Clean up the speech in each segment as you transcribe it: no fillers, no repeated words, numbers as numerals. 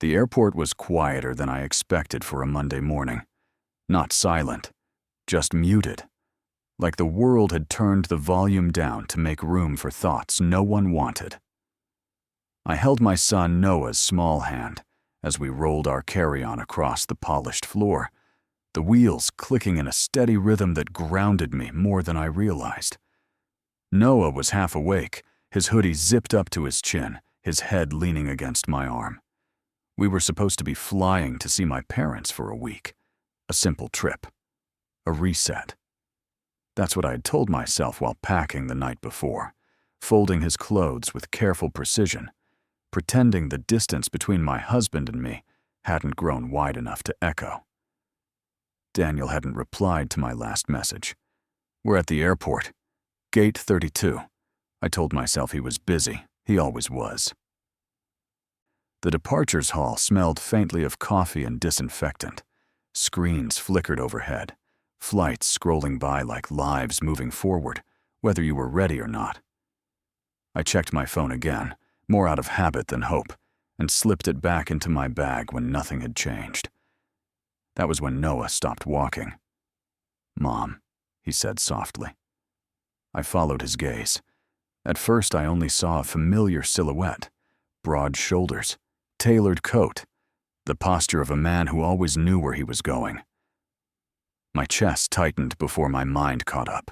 The airport was quieter than I expected for a Monday morning. Not silent, just muted, like the world had turned the volume down to make room for thoughts no one wanted. I held my son Noah's small hand as we rolled our carry-on across the polished floor, the wheels clicking in a steady rhythm that grounded me more than I realized. Noah was half awake, his hoodie zipped up to his chin, his head leaning against my arm. We were supposed to be flying to see my parents for a week. A simple trip. A reset. That's what I had told myself while packing the night before, folding his clothes with careful precision, pretending the distance between my husband and me hadn't grown wide enough to echo. Daniel hadn't replied to my last message. We're at the airport. Gate 32. I told myself he was busy. He always was. The departures hall smelled faintly of coffee and disinfectant. Screens flickered overhead, flights scrolling by like lives moving forward, whether you were ready or not. I checked my phone again, more out of habit than hope, and slipped it back into my bag when nothing had changed. That was when Noah stopped walking. "Mom," he said softly. I followed his gaze. At first, I only saw a familiar silhouette, broad shoulders, tailored coat, the posture of a man who always knew where he was going. My chest tightened before my mind caught up.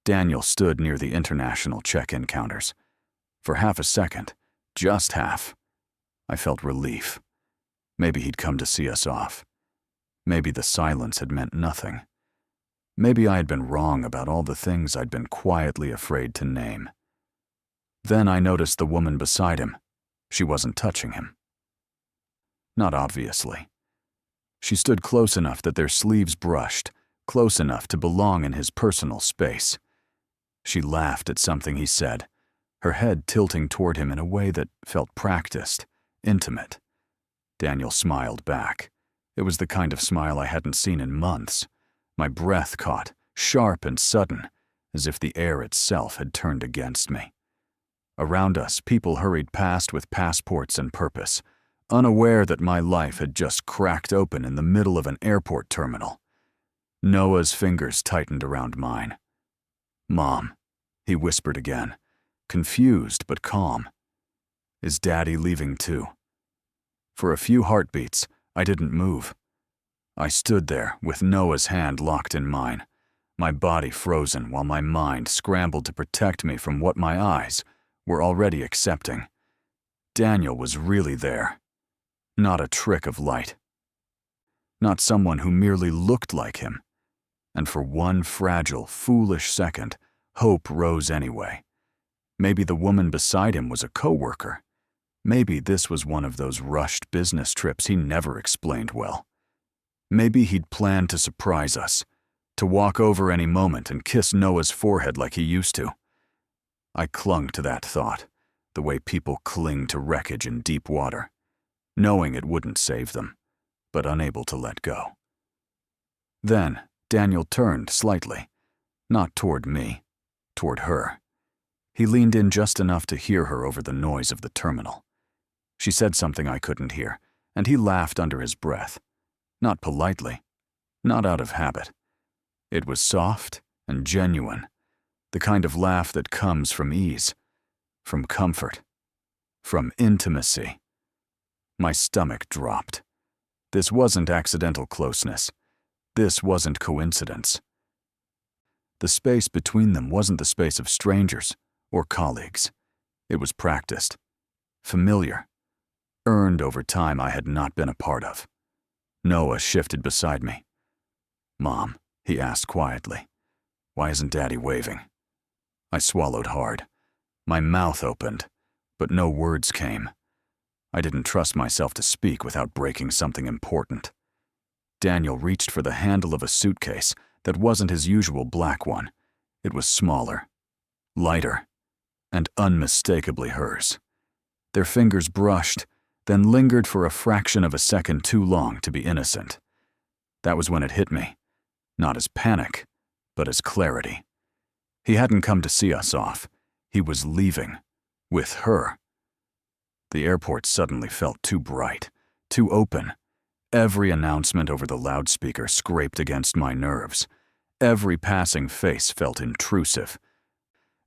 Daniel stood near the international check-in counters. For half a second, just half, I felt relief. Maybe he'd come to see us off. Maybe the silence had meant nothing. Maybe I had been wrong about all the things I'd been quietly afraid to name. Then I noticed the woman beside him. She wasn't touching him. Not obviously. She stood close enough that their sleeves brushed, close enough to belong in his personal space. She laughed at something he said, her head tilting toward him in a way that felt practiced, intimate. Daniel smiled back. It was the kind of smile I hadn't seen in months. My breath caught, sharp and sudden, as if the air itself had turned against me. Around us, people hurried past with passports and purpose, unaware that my life had just cracked open in the middle of an airport terminal. Noah's fingers tightened around mine. "Mom," he whispered again, confused but calm. "Is Daddy leaving too?" For a few heartbeats, I didn't move. I stood there with Noah's hand locked in mine, my body frozen while my mind scrambled to protect me from what my eyes were already accepting. Daniel was really there. Not a trick of light. Not someone who merely looked like him. And for one fragile, foolish second, hope rose anyway. Maybe the woman beside him was a coworker. Maybe this was one of those rushed business trips he never explained well. Maybe he'd planned to surprise us, to walk over any moment and kiss Noah's forehead like he used to. I clung to that thought, the way people cling to wreckage in deep water, knowing it wouldn't save them, but unable to let go. Then Daniel turned slightly, not toward me, toward her. He leaned in just enough to hear her over the noise of the terminal. She said something I couldn't hear, and he laughed under his breath. Not politely, not out of habit. It was soft and genuine, the kind of laugh that comes from ease, from comfort, from intimacy. My stomach dropped. This wasn't accidental closeness. This wasn't coincidence. The space between them wasn't the space of strangers or colleagues. It was practiced, familiar, earned over time I had not been a part of. Noah shifted beside me. "Mom," he asked quietly, "why isn't Daddy waving?" I swallowed hard. My mouth opened, but no words came. I didn't trust myself to speak without breaking something important. Daniel reached for the handle of a suitcase that wasn't his usual black one. It was smaller, lighter, and unmistakably hers. Their fingers brushed, then lingered for a fraction of a second too long to be innocent. That was when it hit me, not as panic, but as clarity. He hadn't come to see us off. He was leaving, with her. The airport suddenly felt too bright, too open. Every announcement over the loudspeaker scraped against my nerves. Every passing face felt intrusive,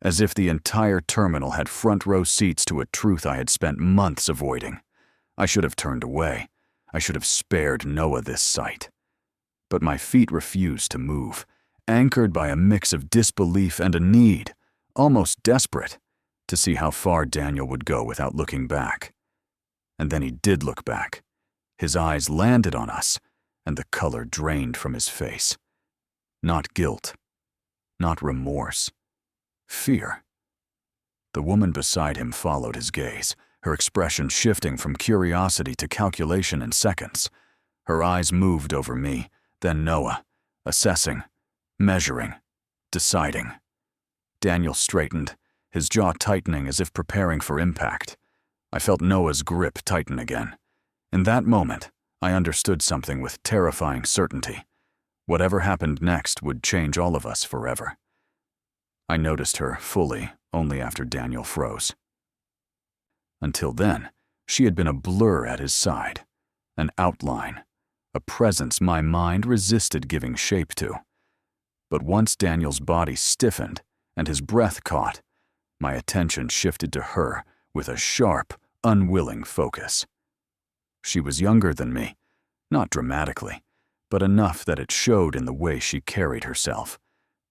as if the entire terminal had front-row seats to a truth I had spent months avoiding. I should have turned away. I should have spared Noah this sight. But my feet refused to move, anchored by a mix of disbelief and a need, almost desperate, to see how far Daniel would go without looking back. And then he did look back. His eyes landed on us, and the color drained from his face. Not guilt, not remorse, fear. The woman beside him followed his gaze, her expression shifting from curiosity to calculation in seconds. Her eyes moved over me, then Noah, assessing, measuring, deciding. Daniel straightened, his jaw tightening as if preparing for impact. I felt Noah's grip tighten again. In that moment, I understood something with terrifying certainty. Whatever happened next would change all of us forever. I noticed her fully only after Daniel froze. Until then, she had been a blur at his side, an outline, a presence my mind resisted giving shape to. But once Daniel's body stiffened and his breath caught, my attention shifted to her with a sharp, unwilling focus. She was younger than me, not dramatically, but enough that it showed in the way she carried herself.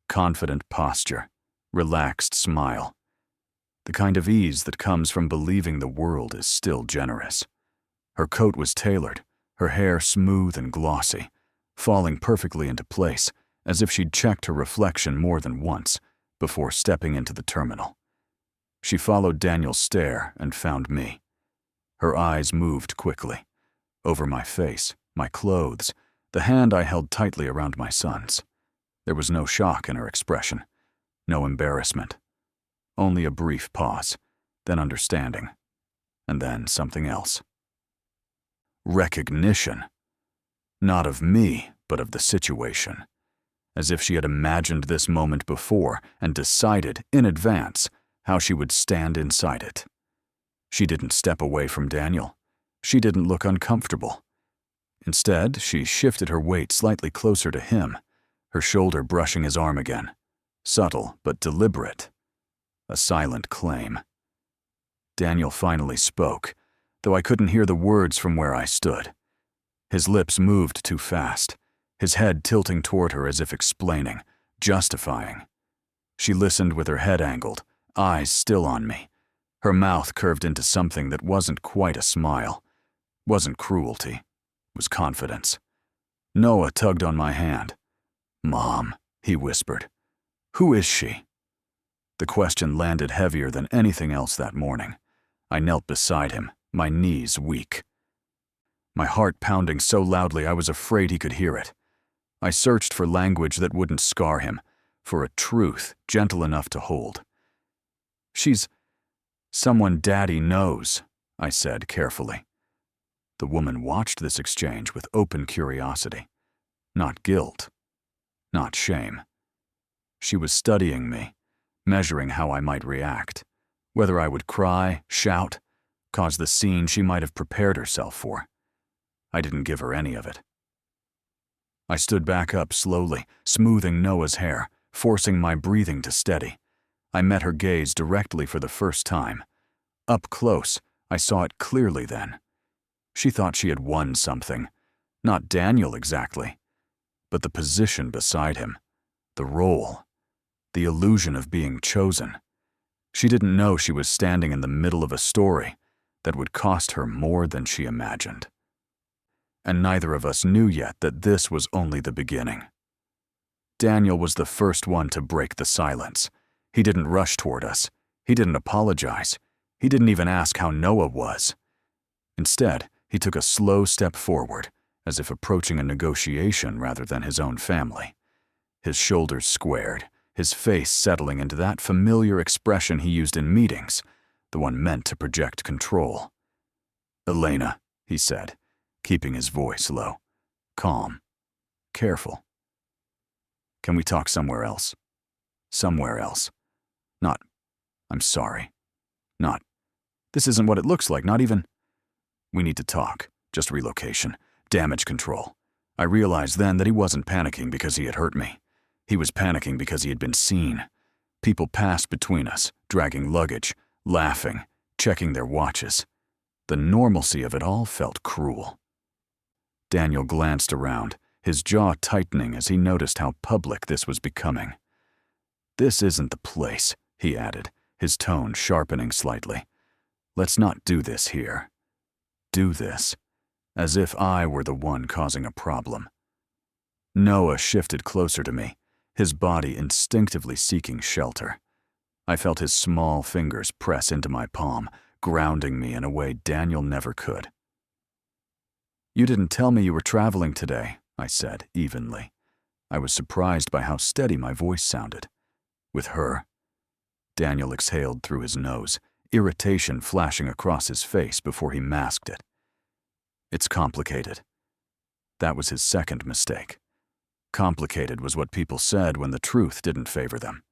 Confident posture, relaxed smile. The kind of ease that comes from believing the world is still generous. Her coat was tailored, her hair smooth and glossy, falling perfectly into place, as if she'd checked her reflection more than once before stepping into the terminal. She followed Daniel's stare and found me. Her eyes moved quickly. Over my face, my clothes, the hand I held tightly around my son's. There was no shock in her expression, no embarrassment. Only a brief pause, then understanding, and then something else. Recognition. Not of me, but of the situation. As if she had imagined this moment before and decided, in advance, how she would stand inside it. She didn't step away from Daniel. She didn't look uncomfortable. Instead, she shifted her weight slightly closer to him, her shoulder brushing his arm again. Subtle but deliberate. A silent claim. Daniel finally spoke, though I couldn't hear the words from where I stood. His lips moved too fast, his head tilting toward her as if explaining, justifying. She listened with her head angled, eyes still on me. Her mouth curved into something that wasn't quite a smile, wasn't cruelty, was confidence. Noah tugged on my hand. "Mom," he whispered. "Who is she?" The question landed heavier than anything else that morning. I knelt beside him, my knees weak. My heart pounding so loudly I was afraid he could hear it. I searched for language that wouldn't scar him, for a truth gentle enough to hold. "She's someone Daddy knows," I said carefully. The woman watched this exchange with open curiosity. Not guilt, not shame. She was studying me, measuring how I might react, whether I would cry, shout, cause the scene she might have prepared herself for. I didn't give her any of it. I stood back up slowly, smoothing Noah's hair, forcing my breathing to steady. I met her gaze directly for the first time. Up close, I saw it clearly then. She thought she had won something. Not Daniel exactly, but the position beside him, the role, the illusion of being chosen. She didn't know she was standing in the middle of a story that would cost her more than she imagined. And neither of us knew yet that this was only the beginning. Daniel was the first one to break the silence. He didn't rush toward us. He didn't apologize. He didn't even ask how Noah was. Instead, he took a slow step forward, as if approaching a negotiation rather than his own family. His shoulders squared, his face settling into that familiar expression he used in meetings, the one meant to project control. "Elena," he said, keeping his voice low, calm, careful. "Can we talk somewhere else? Somewhere else. Not, I'm sorry. Not, this isn't what it looks like, not even. We need to talk, Just relocation, damage control. I realized then that he wasn't panicking because he had hurt me. He was panicking because he had been seen. People passed between us, dragging luggage, laughing, checking their watches. The normalcy of it all felt cruel. Daniel glanced around, his jaw tightening as he noticed how public this was becoming. "This isn't the place," he added, his tone sharpening slightly. "Let's not do this here. Do this, as if I were the one causing a problem." Noah shifted closer to me, his body instinctively seeking shelter. I felt his small fingers press into my palm, grounding me in a way Daniel never could. "You didn't tell me you were traveling today," I said evenly. I was surprised by how steady my voice sounded. "With her?" Daniel exhaled through his nose, irritation flashing across his face before he masked it. "It's complicated." That was his second mistake. Complicated was what people said when the truth didn't favor them.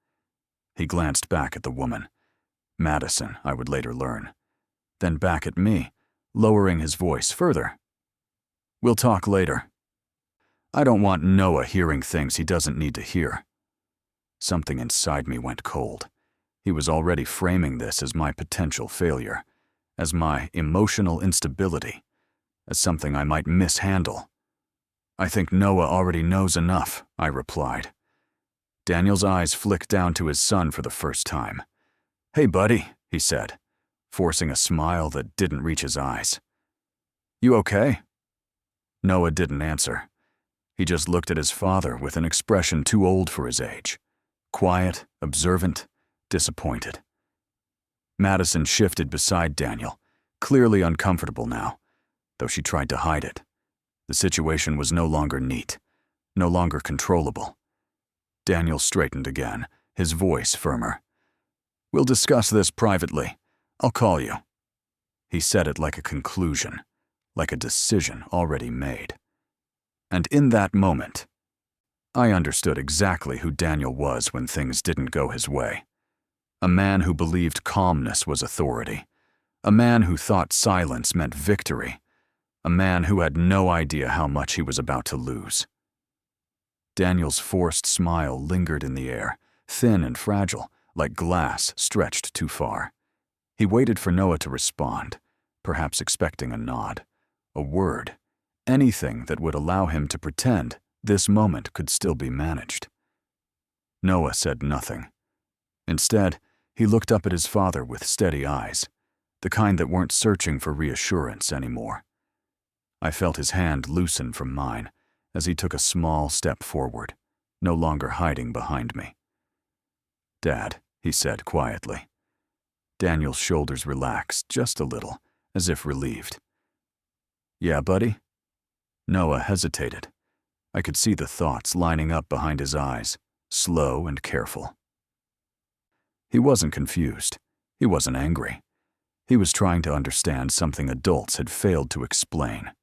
He glanced back at the woman. Madison, I would later learn. Then back at me, lowering his voice further. "We'll talk later. I don't want Noah hearing things he doesn't need to hear." Something inside me went cold. He was already framing this as my potential failure, as my emotional instability, as something I might mishandle. "I think Noah already knows enough," I replied. Daniel's eyes flicked down to his son for the first time. "Hey, buddy," he said, forcing a smile that didn't reach his eyes. "You okay?" Noah didn't answer. He just looked at his father with an expression too old for his age. Quiet, observant, disappointed. Madison shifted beside Daniel, clearly uncomfortable now, though she tried to hide it. The situation was no longer neat, no longer controllable. Daniel straightened again, his voice firmer. "We'll discuss this privately. I'll call you." He said it like a conclusion, like a decision already made. And in that moment, I understood exactly who Daniel was when things didn't go his way. A man who believed calmness was authority. A man who thought silence meant victory. A man who had no idea how much he was about to lose. Daniel's forced smile lingered in the air, thin and fragile, like glass stretched too far. He waited for Noah to respond, perhaps expecting a nod, a word, anything that would allow him to pretend this moment could still be managed. Noah said nothing. Instead, he looked up at his father with steady eyes, the kind that weren't searching for reassurance anymore. I felt his hand loosen from mine as he took a small step forward, no longer hiding behind me. "Dad," he said quietly. Daniel's shoulders relaxed just a little, as if relieved. "Yeah, buddy?" Noah hesitated. I could see the thoughts lining up behind his eyes, slow and careful. He wasn't confused. He wasn't angry. He was trying to understand something adults had failed to explain.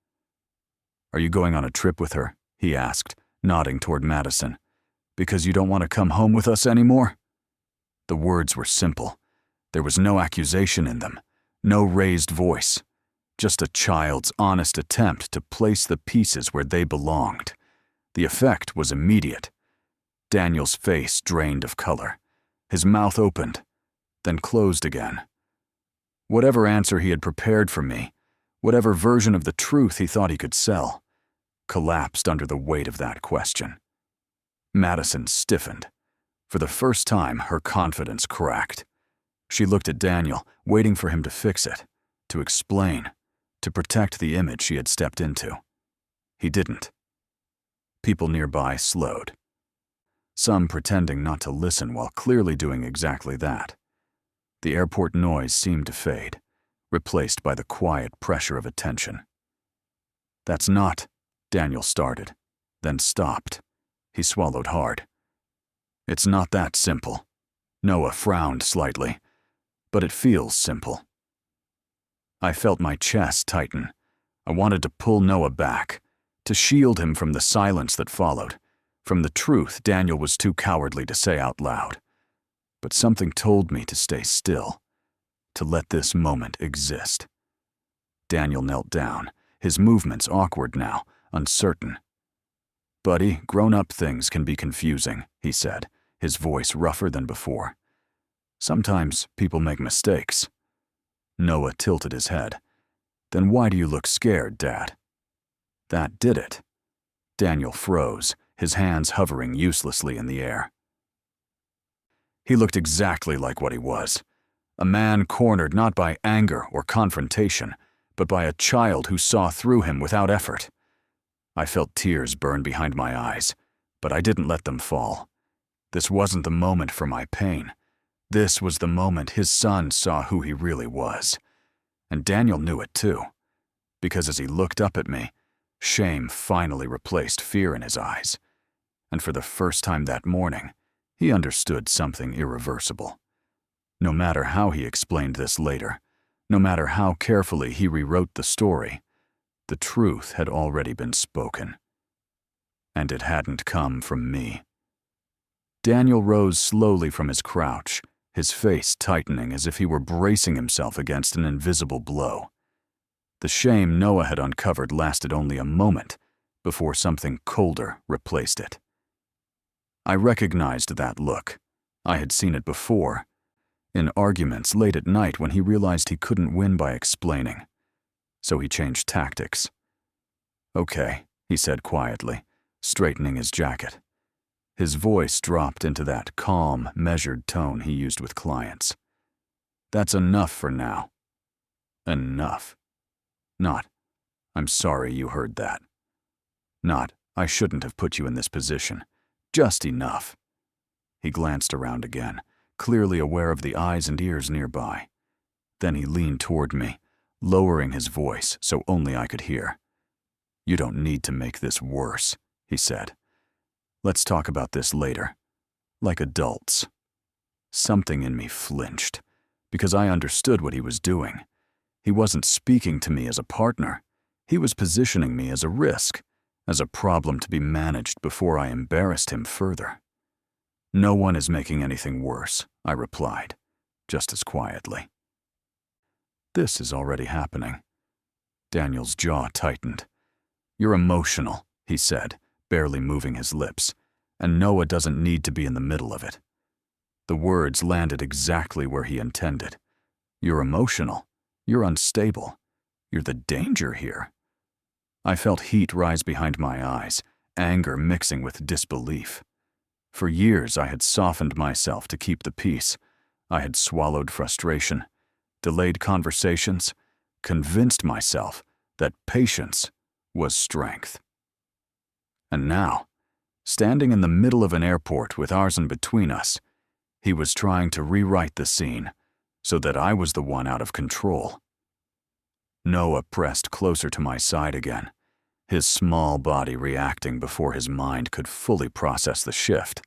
"Are you going on a trip with her?" he asked, nodding toward Madison. "Because you don't want to come home with us anymore?" The words were simple. There was no accusation in them, no raised voice, just a child's honest attempt to place the pieces where they belonged. The effect was immediate. Daniel's face drained of color. His mouth opened, then closed again. Whatever answer he had prepared for me, whatever version of the truth he thought he could sell, collapsed under the weight of that question. Madison stiffened. For the first time, her confidence cracked. She looked at Daniel, waiting for him to fix it, to explain, to protect the image she had stepped into. He didn't. People nearby slowed, some pretending not to listen while clearly doing exactly that. The airport noise seemed to fade, replaced by the quiet pressure of attention. "That's not," Daniel started, then stopped. He swallowed hard. "It's not that simple." Noah frowned slightly. "But it feels simple." I felt my chest tighten. I wanted to pull Noah back, to shield him from the silence that followed, from the truth Daniel was too cowardly to say out loud. But something told me to stay still, to let this moment exist. Daniel knelt down, his movements awkward now, uncertain. "Buddy, grown-up things can be confusing," he said, his voice rougher than before. "Sometimes people make mistakes." Noah tilted his head. "Then why do you look scared, Dad?" That did it. Daniel froze, his hands hovering uselessly in the air. He looked exactly like what he was. A man cornered not by anger or confrontation, but by a child who saw through him without effort. I felt tears burn behind my eyes, but I didn't let them fall. This wasn't the moment for my pain. This was the moment his son saw who he really was. And Daniel knew it too, because as he looked up at me, shame finally replaced fear in his eyes. And for the first time that morning, he understood something irreversible. No matter how he explained this later, no matter how carefully he rewrote the story, the truth had already been spoken. And it hadn't come from me. Daniel rose slowly from his crouch, his face tightening as if he were bracing himself against an invisible blow. The shame Noah had uncovered lasted only a moment before something colder replaced it. I recognized that look. I had seen it before, in arguments late at night when he realized he couldn't win by explaining. So he changed tactics. "Okay," he said quietly, straightening his jacket. His voice dropped into that calm, measured tone he used with clients. "That's enough for now." Enough. Not, "I'm sorry you heard that." Not, "I shouldn't have put you in this position." Just enough. He glanced around again, clearly aware of the eyes and ears nearby. Then he leaned toward me, lowering his voice so only I could hear. "You don't need to make this worse," he said. "Let's talk about this later, like adults." Something in me flinched, because I understood what he was doing. He wasn't speaking to me as a partner. He was positioning me as a risk, as a problem to be managed before I embarrassed him further. "No one is making anything worse," I replied, just as quietly. "This is already happening." Daniel's jaw tightened. "You're emotional," he said, barely moving his lips, "and Noah doesn't need to be in the middle of it." The words landed exactly where he intended. "You're emotional. You're unstable. You're the danger here." I felt heat rise behind my eyes, anger mixing with disbelief. For years I had softened myself to keep the peace. I had swallowed frustration, delayed conversations, convinced myself that patience was strength. And now, standing in the middle of an airport with Arsen between us, he was trying to rewrite the scene so that I was the one out of control. Noah pressed closer to my side again, his small body reacting before his mind could fully process the shift.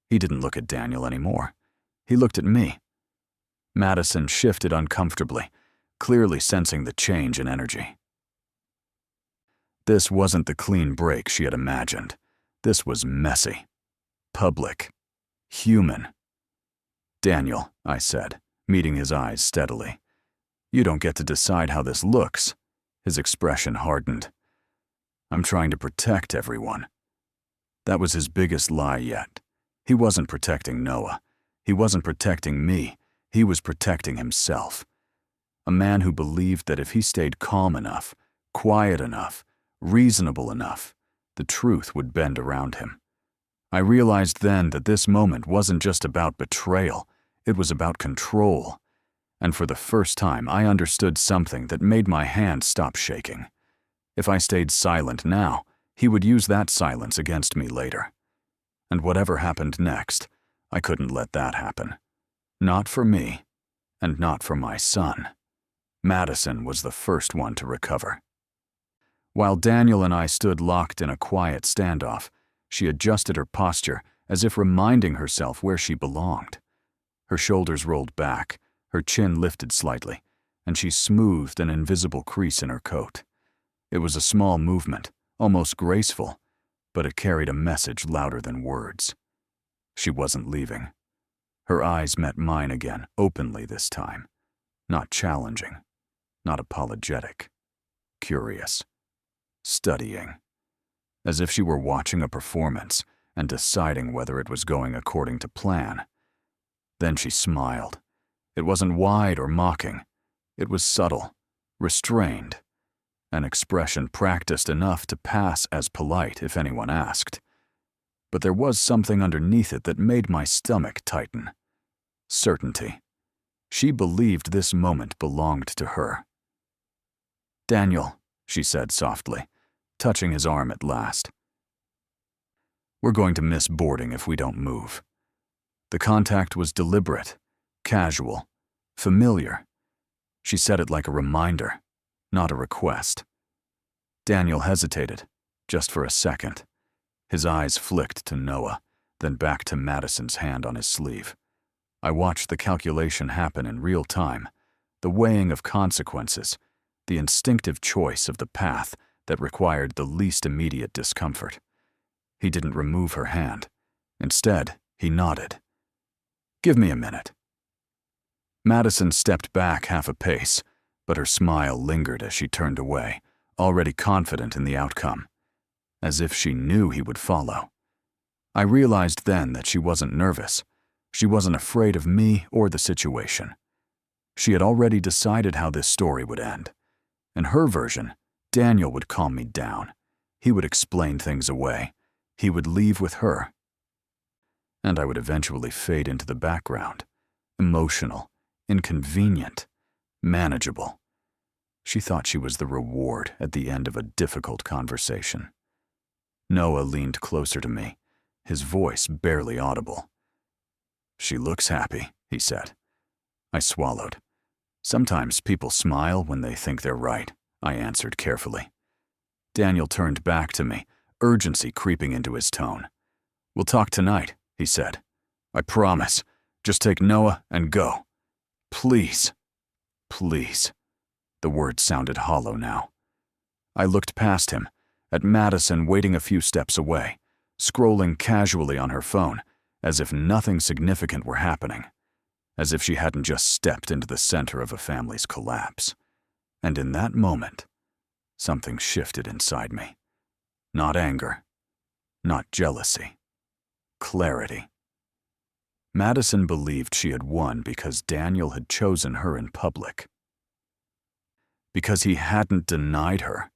He didn't look at Daniel anymore. He looked at me. Madison shifted uncomfortably, clearly sensing the change in energy. This wasn't the clean break she had imagined. This was messy, public, human. "Daniel," I said, meeting his eyes steadily, "you don't get to decide how this looks." His expression hardened. "I'm trying to protect everyone." That was his biggest lie yet. He wasn't protecting Noah. He wasn't protecting me. He was protecting himself. A man who believed that if he stayed calm enough, quiet enough, reasonable enough, the truth would bend around him. I realized then that this moment wasn't just about betrayal. It was about control. And for the first time, I understood something that made my hand stop shaking. If I stayed silent now, he would use that silence against me later. And whatever happened next, I couldn't let that happen. Not for me, and not for my son. Madison was the first one to recover. While Daniel and I stood locked in a quiet standoff, she adjusted her posture as if reminding herself where she belonged. Her shoulders rolled back, her chin lifted slightly, and she smoothed an invisible crease in her coat. It was a small movement, almost graceful, but it carried a message louder than words. She wasn't leaving. Her eyes met mine again, openly this time. Not challenging, not apologetic, curious. studying, as if she were watching a performance and deciding whether it was going according to plan. Then she smiled. It wasn't wide or mocking. It was subtle, restrained, an expression practiced enough to pass as polite if anyone asked. But there was something underneath it that made my stomach tighten. Certainty. She believed this moment belonged to her. "Daniel," she said softly, touching his arm at last. "We're going to miss boarding if we don't move." The contact was deliberate, casual, familiar. She said it like a reminder, not a request. Daniel hesitated, just for a second. His eyes flicked to Noah, then back to Madison's hand on his sleeve. I watched the calculation happen in real time, the weighing of consequences, the instinctive choice of the path that required the least immediate discomfort. He didn't remove her hand. Instead, he nodded. "Give me a minute." Madison stepped back half a pace, but her smile lingered as she turned away, already confident in the outcome, as if she knew he would follow. I realized then that she wasn't nervous. She wasn't afraid of me or the situation. She had already decided how this story would end. In her version, Daniel would calm me down. He would explain things away. He would leave with her. And I would eventually fade into the background, emotional, inconvenient, manageable. She thought she was the reward at the end of a difficult conversation. Noah leaned closer to me, his voice barely audible. "She looks happy," he said. I swallowed. "Sometimes people smile when they think they're right," I answered carefully. Daniel turned back to me, urgency creeping into his tone. "We'll talk tonight," he said. "I promise. Just take Noah and go. Please. Please." The words sounded hollow now. I looked past him, at Madison waiting a few steps away, scrolling casually on her phone, as if nothing significant were happening, as if she hadn't just stepped into the center of a family's collapse. And in that moment, something shifted inside me. Not anger, not jealousy, clarity. Madison believed she had won because Daniel had chosen her in public. Because he hadn't denied her.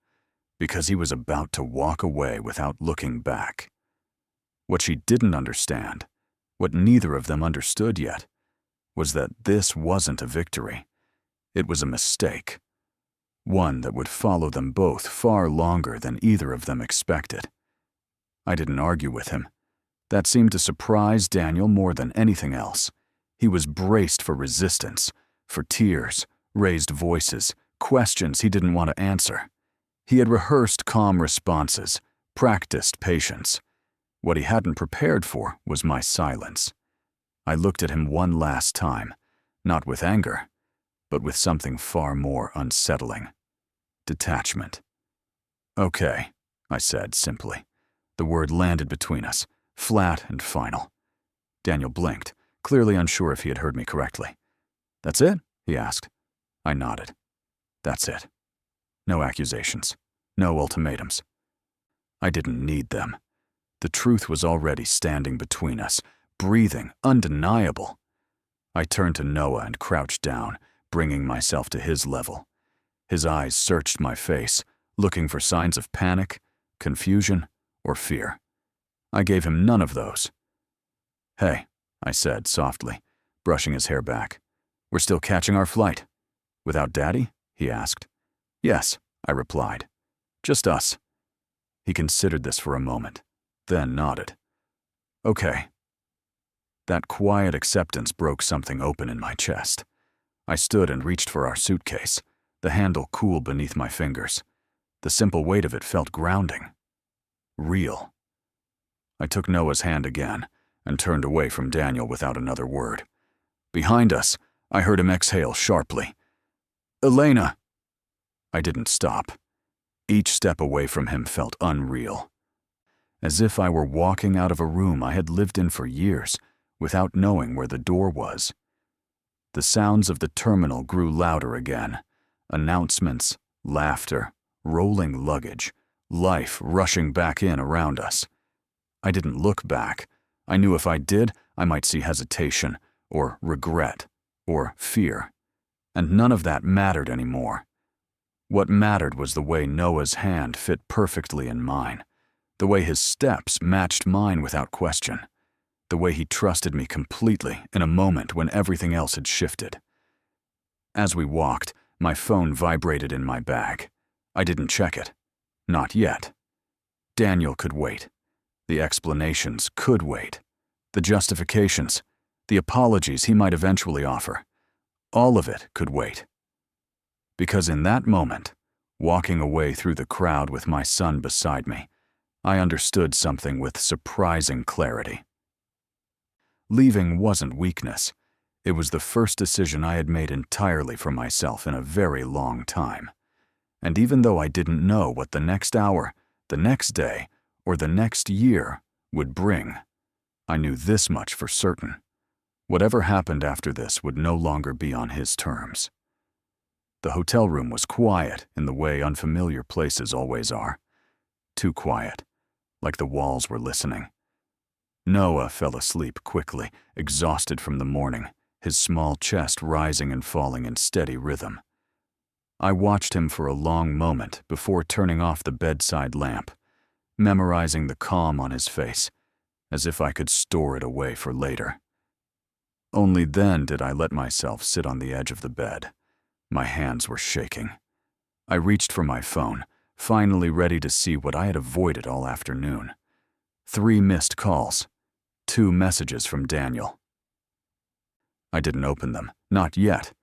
Because he was about to walk away without looking back. What she didn't understand, what neither of them understood yet, was that this wasn't a victory. It was a mistake. One that would follow them both far longer than either of them expected. I didn't argue with him. That seemed to surprise Daniel more than anything else. He was braced for resistance, for tears, raised voices, questions he didn't want to answer. He had rehearsed calm responses, practiced patience. What he hadn't prepared for was my silence. I looked at him one last time, not with anger, but with something far more unsettling. Detachment. "Okay," I said simply. The word landed between us, flat and final. Daniel blinked, clearly unsure if he had heard me correctly. "That's it?" he asked. I nodded. "That's it. No accusations. No ultimatums." I didn't need them. The truth was already standing between us, breathing, undeniable. I turned to Noah and crouched down, bringing myself to his level. His eyes searched my face, looking for signs of panic, confusion, or fear. I gave him none of those. "Hey," I said softly, brushing his hair back. "We're still catching our flight." "Without Daddy?" he asked. "Yes," I replied. "Just us." He considered this for a moment, then nodded. "Okay." That quiet acceptance broke something open in my chest. I stood and reached for our suitcase, the handle cool beneath my fingers. The simple weight of it felt grounding. Real. I took Noah's hand again and turned away from Daniel without another word. Behind us, I heard him exhale sharply. "Elena!" I didn't stop. Each step away from him felt unreal. As if I were walking out of a room I had lived in for years, without knowing where the door was. The sounds of the terminal grew louder again. Announcements, laughter, rolling luggage, life rushing back in around us. I didn't look back. I knew if I did, I might see hesitation, or regret, or fear. And none of that mattered anymore. What mattered was the way Noah's hand fit perfectly in mine, the way his steps matched mine without question, the way he trusted me completely in a moment when everything else had shifted. As we walked, my phone vibrated in my bag. I didn't check it. Not yet. Daniel could wait. The explanations could wait. The justifications, the apologies he might eventually offer, all of it could wait. Because in that moment, walking away through the crowd with my son beside me, I understood something with surprising clarity. Leaving wasn't weakness. It was the first decision I had made entirely for myself in a very long time. And even though I didn't know what the next hour, the next day, or the next year would bring, I knew this much for certain. Whatever happened after this would no longer be on his terms. The hotel room was quiet in the way unfamiliar places always are. Too quiet, like the walls were listening. Noah fell asleep quickly, exhausted from the morning, his small chest rising and falling in steady rhythm. I watched him for a long moment before turning off the bedside lamp, memorizing the calm on his face, as if I could store it away for later. Only then did I let myself sit on the edge of the bed. My hands were shaking. I reached for my phone, finally ready to see what I had avoided all afternoon. 3 missed calls, 2 messages from Daniel. I didn't open them, not yet.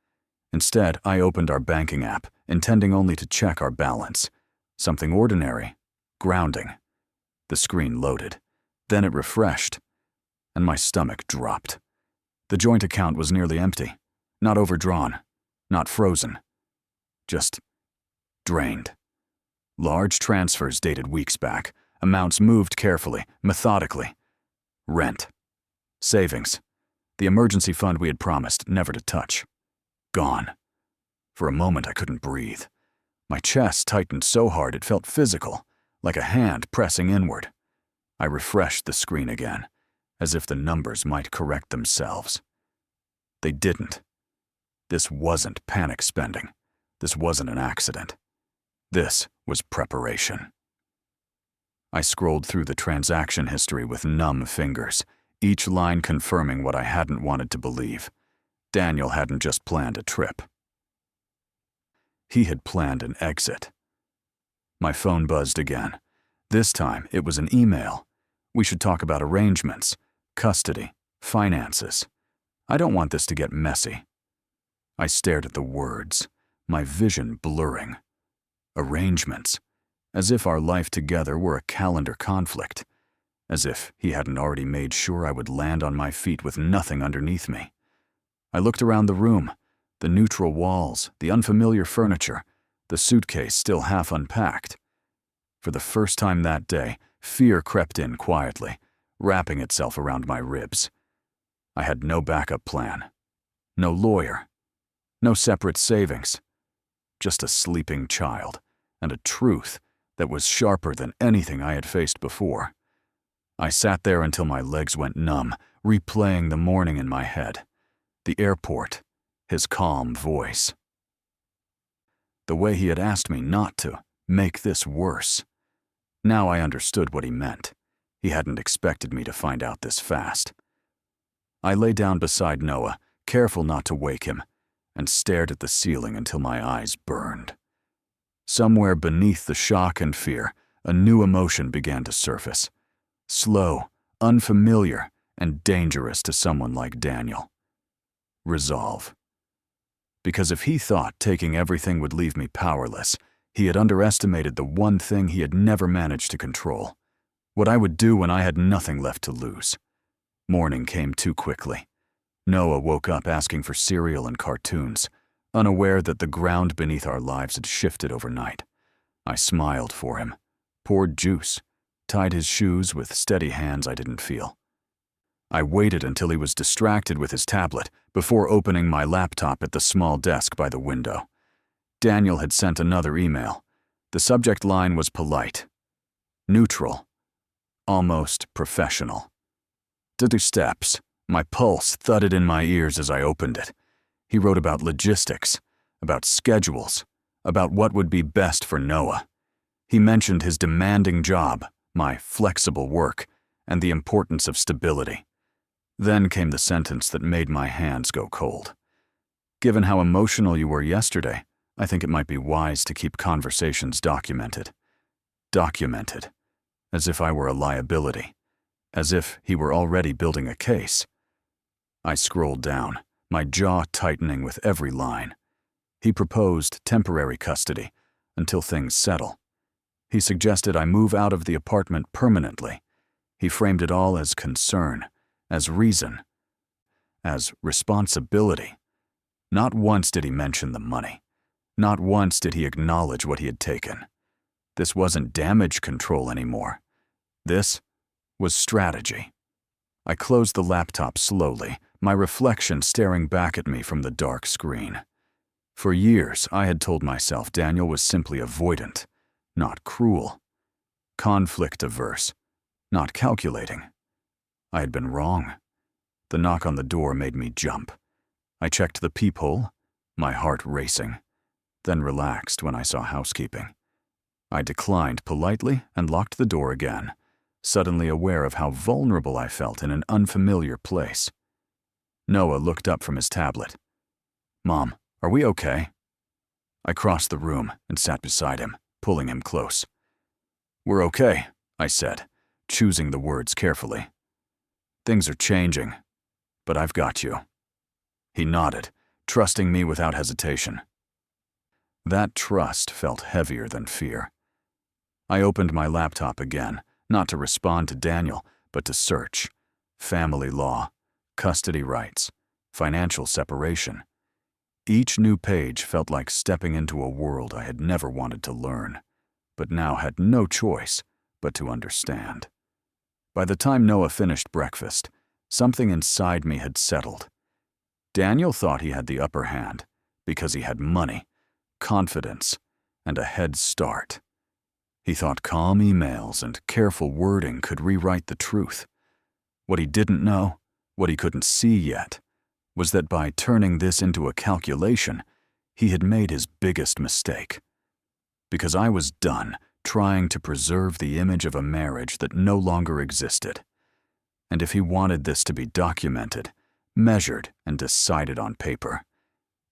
Instead, I opened our banking app, intending only to check our balance. Something ordinary, grounding. The screen loaded. Then it refreshed, and my stomach dropped. The joint account was nearly empty, not overdrawn, not frozen, just drained. Large transfers dated weeks back, amounts moved carefully, methodically. Rent, savings, the emergency fund we had promised never to touch. Gone. For a moment I couldn't breathe. My chest tightened so hard it felt physical, like a hand pressing inward. I refreshed the screen again, as if the numbers might correct themselves. They didn't. This wasn't panic spending. This wasn't an accident. This was preparation. I scrolled through the transaction history with numb fingers, each line confirming what I hadn't wanted to believe. Daniel hadn't just planned a trip. He had planned an exit. My phone buzzed again. This time, it was an email. We should talk about arrangements, custody, finances. I don't want this to get messy. I stared at the words, my vision blurring. Arrangements. As if our life together were a calendar conflict. As if he hadn't already made sure I would land on my feet with nothing underneath me. I looked around the room, the neutral walls, the unfamiliar furniture, the suitcase still half unpacked. For the first time that day, fear crept in quietly, wrapping itself around my ribs. I had no backup plan, no lawyer, no separate savings, just a sleeping child and a truth that was sharper than anything I had faced before. I sat there until my legs went numb, replaying the morning in my head. The airport, his calm voice. The way he had asked me not to make this worse. Now I understood what he meant. He hadn't expected me to find out this fast. I lay down beside Noah, careful not to wake him, and stared at the ceiling until my eyes burned. Somewhere beneath the shock and fear, a new emotion began to surface. Slow, unfamiliar, and dangerous to someone like Daniel. Resolve. Because if he thought taking everything would leave me powerless, he had underestimated the one thing he had never managed to control. What I would do when I had nothing left to lose. Morning came too quickly. Noah woke up asking for cereal and cartoons, unaware that the ground beneath our lives had shifted overnight. I smiled for him, poured juice, tied his shoes with steady hands I didn't feel. I waited until he was distracted with his tablet before opening my laptop at the small desk by the window. Daniel had sent another email. The subject line was polite. Neutral. Almost professional. 2 steps. My pulse thudded in my ears as I opened it. He wrote about logistics, about schedules, about what would be best for Noah. He mentioned his demanding job, my flexible work, and the importance of stability. Then came the sentence that made my hands go cold. Given how emotional you were yesterday, I think it might be wise to keep conversations documented. Documented. As if I were a liability. As if he were already building a case. I scrolled down, my jaw tightening with every line. He proposed temporary custody until things settle. He suggested I move out of the apartment permanently. He framed it all as concern, as reason, as responsibility. Not once did he mention the money. Not once did he acknowledge what he had taken. This wasn't damage control anymore. This was strategy. I closed the laptop slowly, my reflection staring back at me from the dark screen. For years, I had told myself Daniel was simply avoidant, not cruel. Conflict-averse, not calculating. I had been wrong. The knock on the door made me jump. I checked the peephole, my heart racing, then relaxed when I saw housekeeping. I declined politely and locked the door again, suddenly aware of how vulnerable I felt in an unfamiliar place. Noah looked up from his tablet. "Mom, are we okay?" I crossed the room and sat beside him, pulling him close. "We're okay," I said, choosing the words carefully. "Things are changing, but I've got you." He nodded, trusting me without hesitation. That trust felt heavier than fear. I opened my laptop again, not to respond to Daniel, but to search. Family law, custody rights, financial separation. Each new page felt like stepping into a world I had never wanted to learn, but now had no choice but to understand. By the time Noah finished breakfast, something inside me had settled. Daniel thought he had the upper hand because he had money, confidence, and a head start. He thought calm emails and careful wording could rewrite the truth. What he didn't know, what he couldn't see yet, was that by turning this into a calculation, he had made his biggest mistake. Because I was done trying to preserve the image of a marriage that no longer existed. And if he wanted this to be documented, measured, and decided on paper,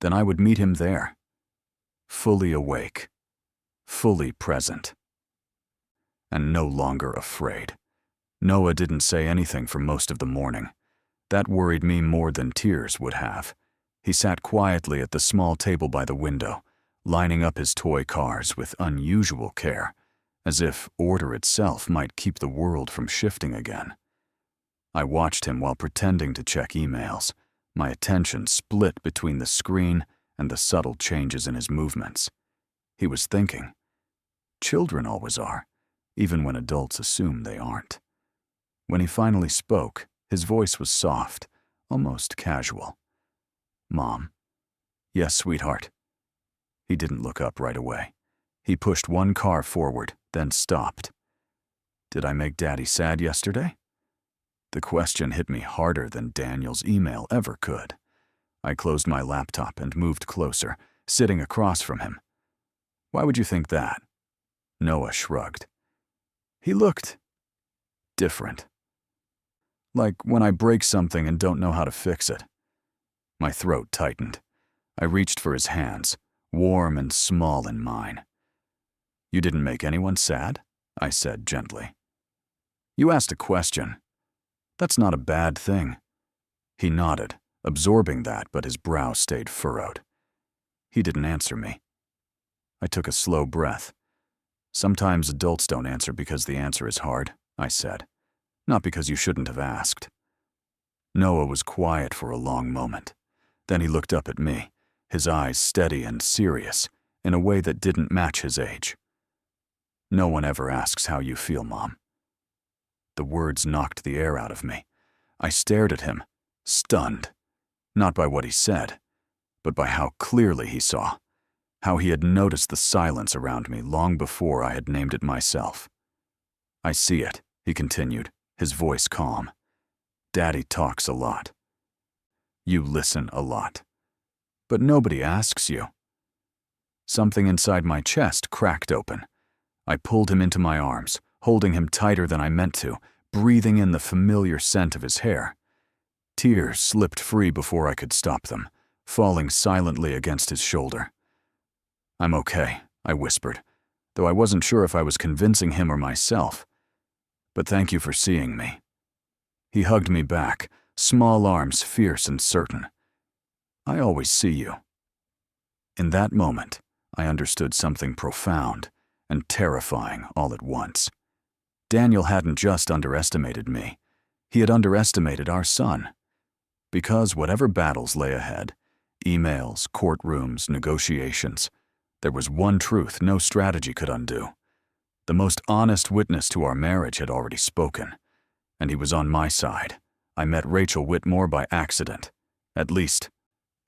then I would meet him there. Fully awake, fully present, and no longer afraid. Noah didn't say anything for most of the morning. That worried me more than tears would have. He sat quietly at the small table by the window, lining up his toy cars with unusual care, as if order itself might keep the world from shifting again. I watched him while pretending to check emails, my attention split between the screen and the subtle changes in his movements. He was thinking. Children always are, even when adults assume they aren't. When he finally spoke, his voice was soft, almost casual. "Mom." "Yes, sweetheart." He didn't look up right away. He pushed one car forward, then stopped. "Did I make Daddy sad yesterday?" The question hit me harder than Daniel's email ever could. I closed my laptop and moved closer, sitting across from him. "Why would you think that?" Noah shrugged. He looked different. Like when I break something and don't know how to fix it. My throat tightened. I reached for his hands, warm and small in mine. "You didn't make anyone sad?" I said gently. "You asked a question. That's not a bad thing." He nodded, absorbing that, but his brow stayed furrowed. He didn't answer me. I took a slow breath. "Sometimes adults don't answer because the answer is hard," I said. "Not because you shouldn't have asked." Noah was quiet for a long moment. Then he looked up at me, his eyes steady and serious, in a way that didn't match his age. "No one ever asks how you feel, Mom." The words knocked the air out of me. I stared at him, stunned, not by what he said, but by how clearly he saw, how he had noticed the silence around me long before I had named it myself. I see it, he continued, his voice calm. Daddy talks a lot. You listen a lot. But nobody asks you. Something inside my chest cracked open. I pulled him into my arms, holding him tighter than I meant to, breathing in the familiar scent of his hair. Tears slipped free before I could stop them, falling silently against his shoulder. I'm okay, I whispered, though I wasn't sure if I was convincing him or myself. But thank you for seeing me. He hugged me back, small arms fierce and certain. I always see you. In that moment, I understood something profound and terrifying all at once. Daniel hadn't just underestimated me. He had underestimated our son. Because whatever battles lay ahead, emails, courtrooms, negotiations, there was one truth no strategy could undo. The most honest witness to our marriage had already spoken, and he was on my side. I met Rachel Whitmore by accident. At least,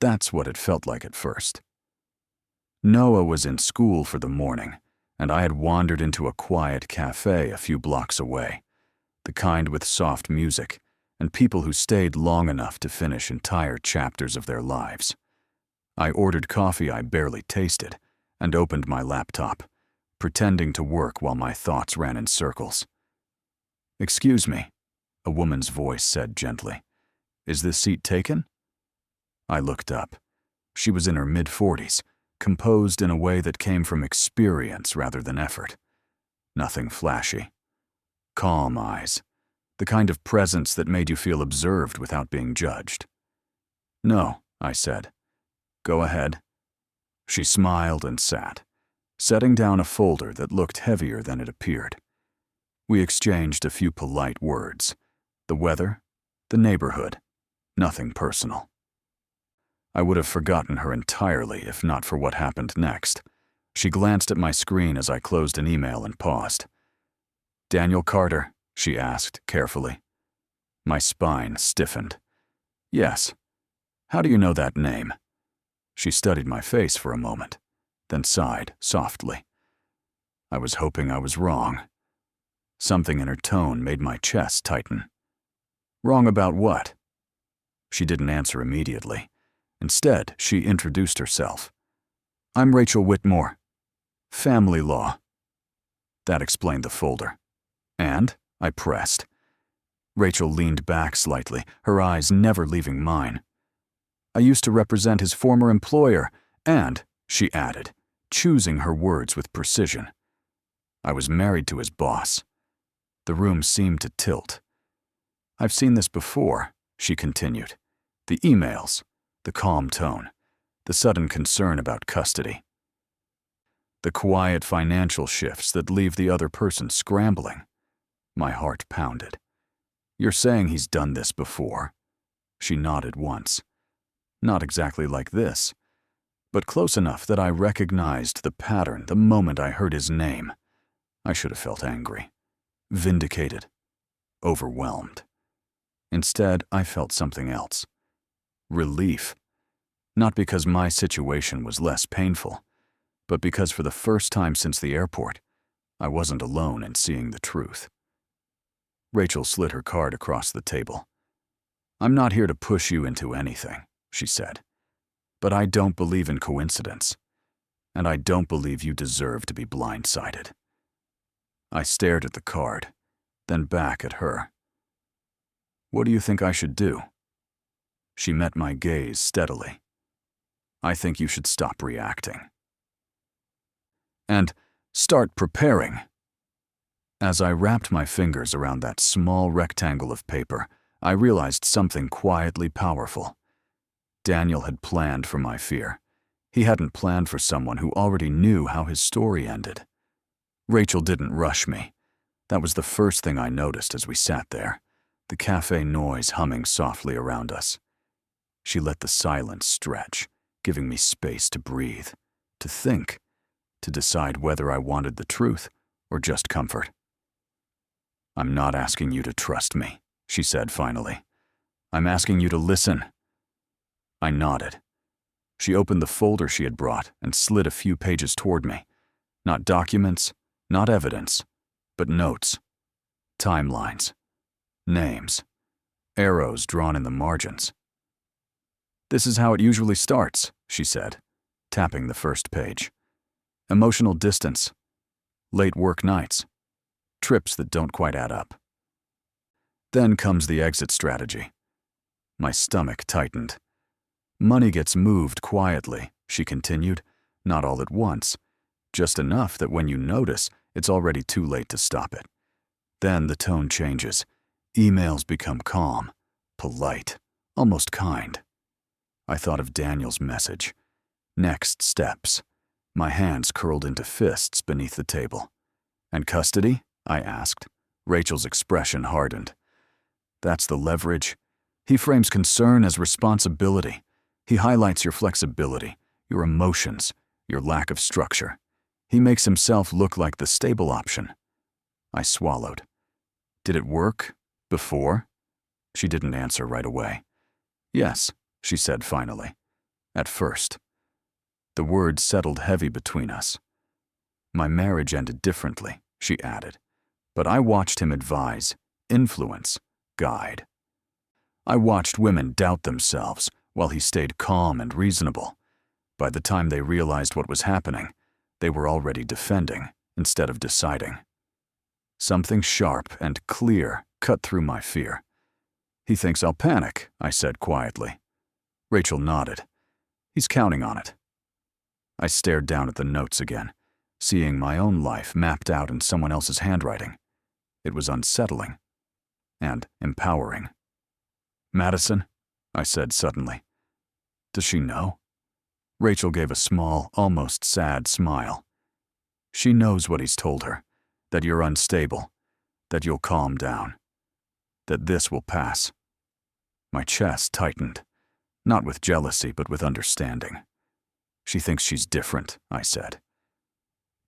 that's what it felt like at first. Noah was in school for the morning, and I had wandered into a quiet cafe a few blocks away, the kind with soft music and people who stayed long enough to finish entire chapters of their lives. I ordered coffee I barely tasted and opened my laptop, pretending to work while my thoughts ran in circles. "Excuse me," a woman's voice said gently. "Is this seat taken?" I looked up. She was in her mid-40s, composed in a way that came from experience rather than effort. Nothing flashy. Calm eyes, the kind of presence that made you feel observed without being judged. "No," I said. "Go ahead." She smiled and sat, setting down a folder that looked heavier than it appeared. We exchanged a few polite words. The weather, the neighborhood, nothing personal. I would have forgotten her entirely if not for what happened next. She glanced at my screen as I closed an email and paused. "Daniel Carter?" she asked carefully. My spine stiffened. "Yes. How do you know that name?" She studied my face for a moment, then sighed softly. I was hoping I was wrong. Something in her tone made my chest tighten. "Wrong about what?" She didn't answer immediately. Instead, she introduced herself. "I'm Rachel Whitmore. Family law." That explained the folder. "And?" I pressed. Rachel leaned back slightly, her eyes never leaving mine. "I used to represent his former employer, and," she added, choosing her words with precision, "I was married to his boss." The room seemed to tilt. "I've seen this before," she continued. "The emails, the calm tone, the sudden concern about custody. The quiet financial shifts that leave the other person scrambling." My heart pounded. "You're saying he's done this before?" She nodded once. "Not exactly like this, but close enough that I recognized the pattern the moment I heard his name. I should have felt angry, vindicated, overwhelmed. Instead, I felt something else. Relief. Not because my situation was less painful, but because for the first time since the airport, I wasn't alone in seeing the truth. Rachel slid her card across the table. "I'm not here to push you into anything," she said. "But I don't believe in coincidence, and I don't believe you deserve to be blindsided." I stared at the card, then back at her. "What do you think I should do?" She met my gaze steadily. "I think you should stop reacting. And start preparing." As I wrapped my fingers around that small rectangle of paper, I realized something quietly powerful. Daniel had planned for my fear. He hadn't planned for someone who already knew how his story ended. Rachel didn't rush me. That was the first thing I noticed as we sat there, the cafe noise humming softly around us. She let the silence stretch, giving me space to breathe, to think, to decide whether I wanted the truth or just comfort. "I'm not asking you to trust me," she said finally. "I'm asking you to listen." I nodded. She opened the folder she had brought and slid a few pages toward me. Not documents, not evidence, but notes, Timelines. Names. Arrows drawn in the margins. "This is how it usually starts," she said, tapping the first page. "Emotional distance. Late work nights. Trips that don't quite add up." Then comes the exit strategy. My stomach tightened. "Money gets moved quietly," she continued, "not all at once, just enough that when you notice, it's already too late to stop it. Then the tone changes. Emails become calm, polite, almost kind." I thought of Daniel's message. Next steps. My hands curled into fists beneath the table. "And custody?" I asked. Rachel's expression hardened. "That's the leverage. He frames concern as responsibility. He highlights your flexibility, your emotions, your lack of structure. He makes himself look like the stable option." I swallowed. "Did it work? Before?" She didn't answer right away. "Yes," she said finally. "At first." The words settled heavy between us. "My marriage ended differently," she added. "But I watched him advise, influence, guide. I watched women doubt themselves while he stayed calm and reasonable. By the time they realized what was happening, they were already defending instead of deciding." Something sharp and clear cut through my fear. "He thinks I'll panic," I said quietly. Rachel nodded. "He's counting on it." I stared down at the notes again, seeing my own life mapped out in someone else's handwriting. It was unsettling and empowering. "Madison?" I said suddenly. "Does she know?" Rachel gave a small, almost sad smile. "She knows what he's told her, that you're unstable, that you'll calm down, that this will pass." My chest tightened, not with jealousy but with understanding. "She thinks she's different," I said.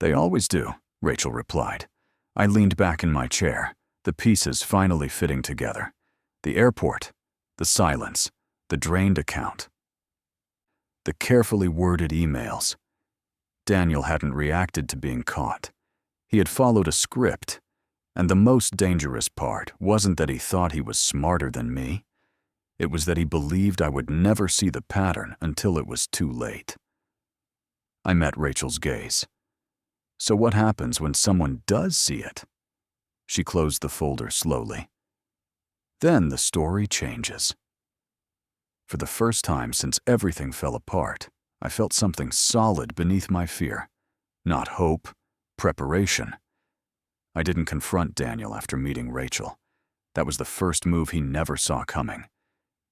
"They always do," Rachel replied. I leaned back in my chair, the pieces finally fitting together. The airport, the silence, the drained account. The carefully worded emails. Daniel hadn't reacted to being caught. He had followed a script, and the most dangerous part wasn't that he thought he was smarter than me. It was that he believed I would never see the pattern until it was too late. I met Rachel's gaze. "So what happens when someone does see it?" She closed the folder slowly. "Then the story changes." For the first time since everything fell apart, I felt something solid beneath my fear. Not hope, preparation. I didn't confront Daniel after meeting Rachel. That was the first move he never saw coming.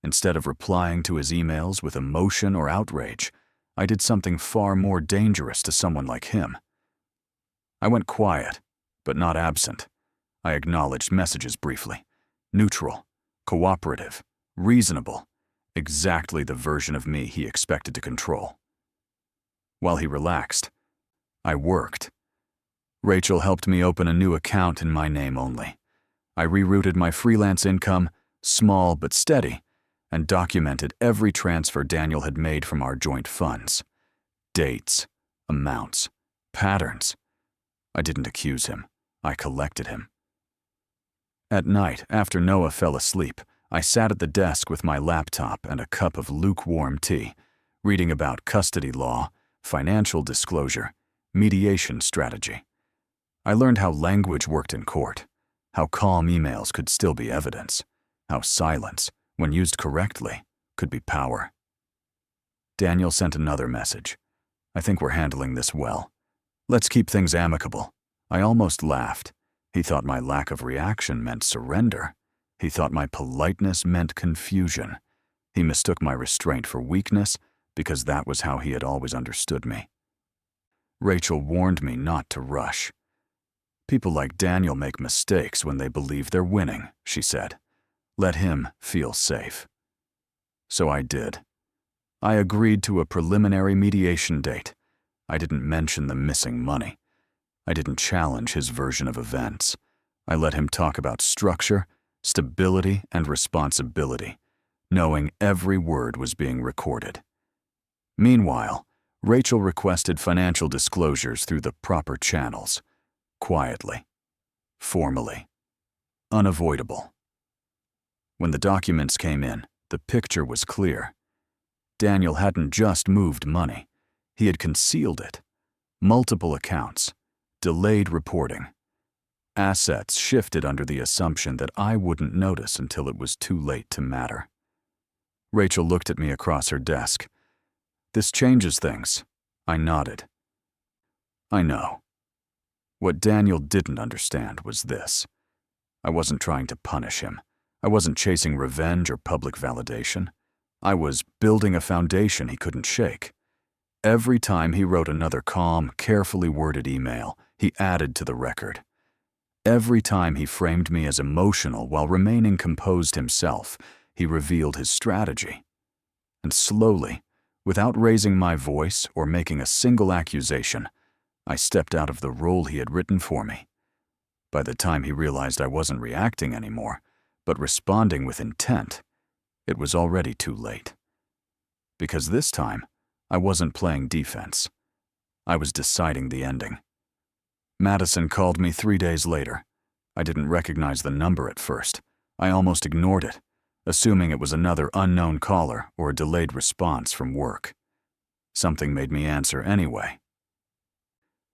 Instead of replying to his emails with emotion or outrage, I did something far more dangerous to someone like him. I went quiet, but not absent. I acknowledged messages briefly. Neutral, cooperative, reasonable, exactly the version of me he expected to control. While he relaxed, I worked. Rachel helped me open a new account in my name only. I rerouted my freelance income, small but steady, and documented every transfer Daniel had made from our joint funds. Dates, amounts, patterns. I didn't accuse him. I collected him. At night, after Noah fell asleep, I sat at the desk with my laptop and a cup of lukewarm tea, reading about custody law, financial disclosure, mediation strategy. I learned how language worked in court, how calm emails could still be evidence, how silence, when used correctly, could be power. Daniel sent another message. "I think we're handling this well. Let's keep things amicable." I almost laughed. He thought my lack of reaction meant surrender. He thought my politeness meant confusion. He mistook my restraint for weakness because that was how he had always understood me. Rachel warned me not to rush. "People like Daniel make mistakes when they believe they're winning," she said. "Let him feel safe." So I did. I agreed to a preliminary mediation date. I didn't mention the missing money. I didn't challenge his version of events. I let him talk about structure, stability, and responsibility, knowing every word was being recorded. Meanwhile, Rachel requested financial disclosures through the proper channels, quietly, formally. unavoidable. When the documents came in, the picture was clear. Daniel hadn't just moved money. He had concealed it. Multiple accounts. Delayed reporting. Assets shifted under the assumption that I wouldn't notice until it was too late to matter. Rachel looked at me across her desk. "This changes things." I nodded. "I know." What Daniel didn't understand was this. I wasn't trying to punish him. I wasn't chasing revenge or public validation. I was building a foundation he couldn't shake. Every time he wrote another calm, carefully worded email, he added to the record. Every time he framed me as emotional while remaining composed himself, he revealed his strategy. And slowly, without raising my voice or making a single accusation, I stepped out of the role he had written for me. By the time he realized I wasn't reacting anymore, but responding with intent, it was already too late. Because this time, I wasn't playing defense. I was deciding the ending. Madison called me 3 days later. I didn't recognize the number at first. I almost ignored it, assuming it was another unknown caller or a delayed response from work. Something made me answer anyway.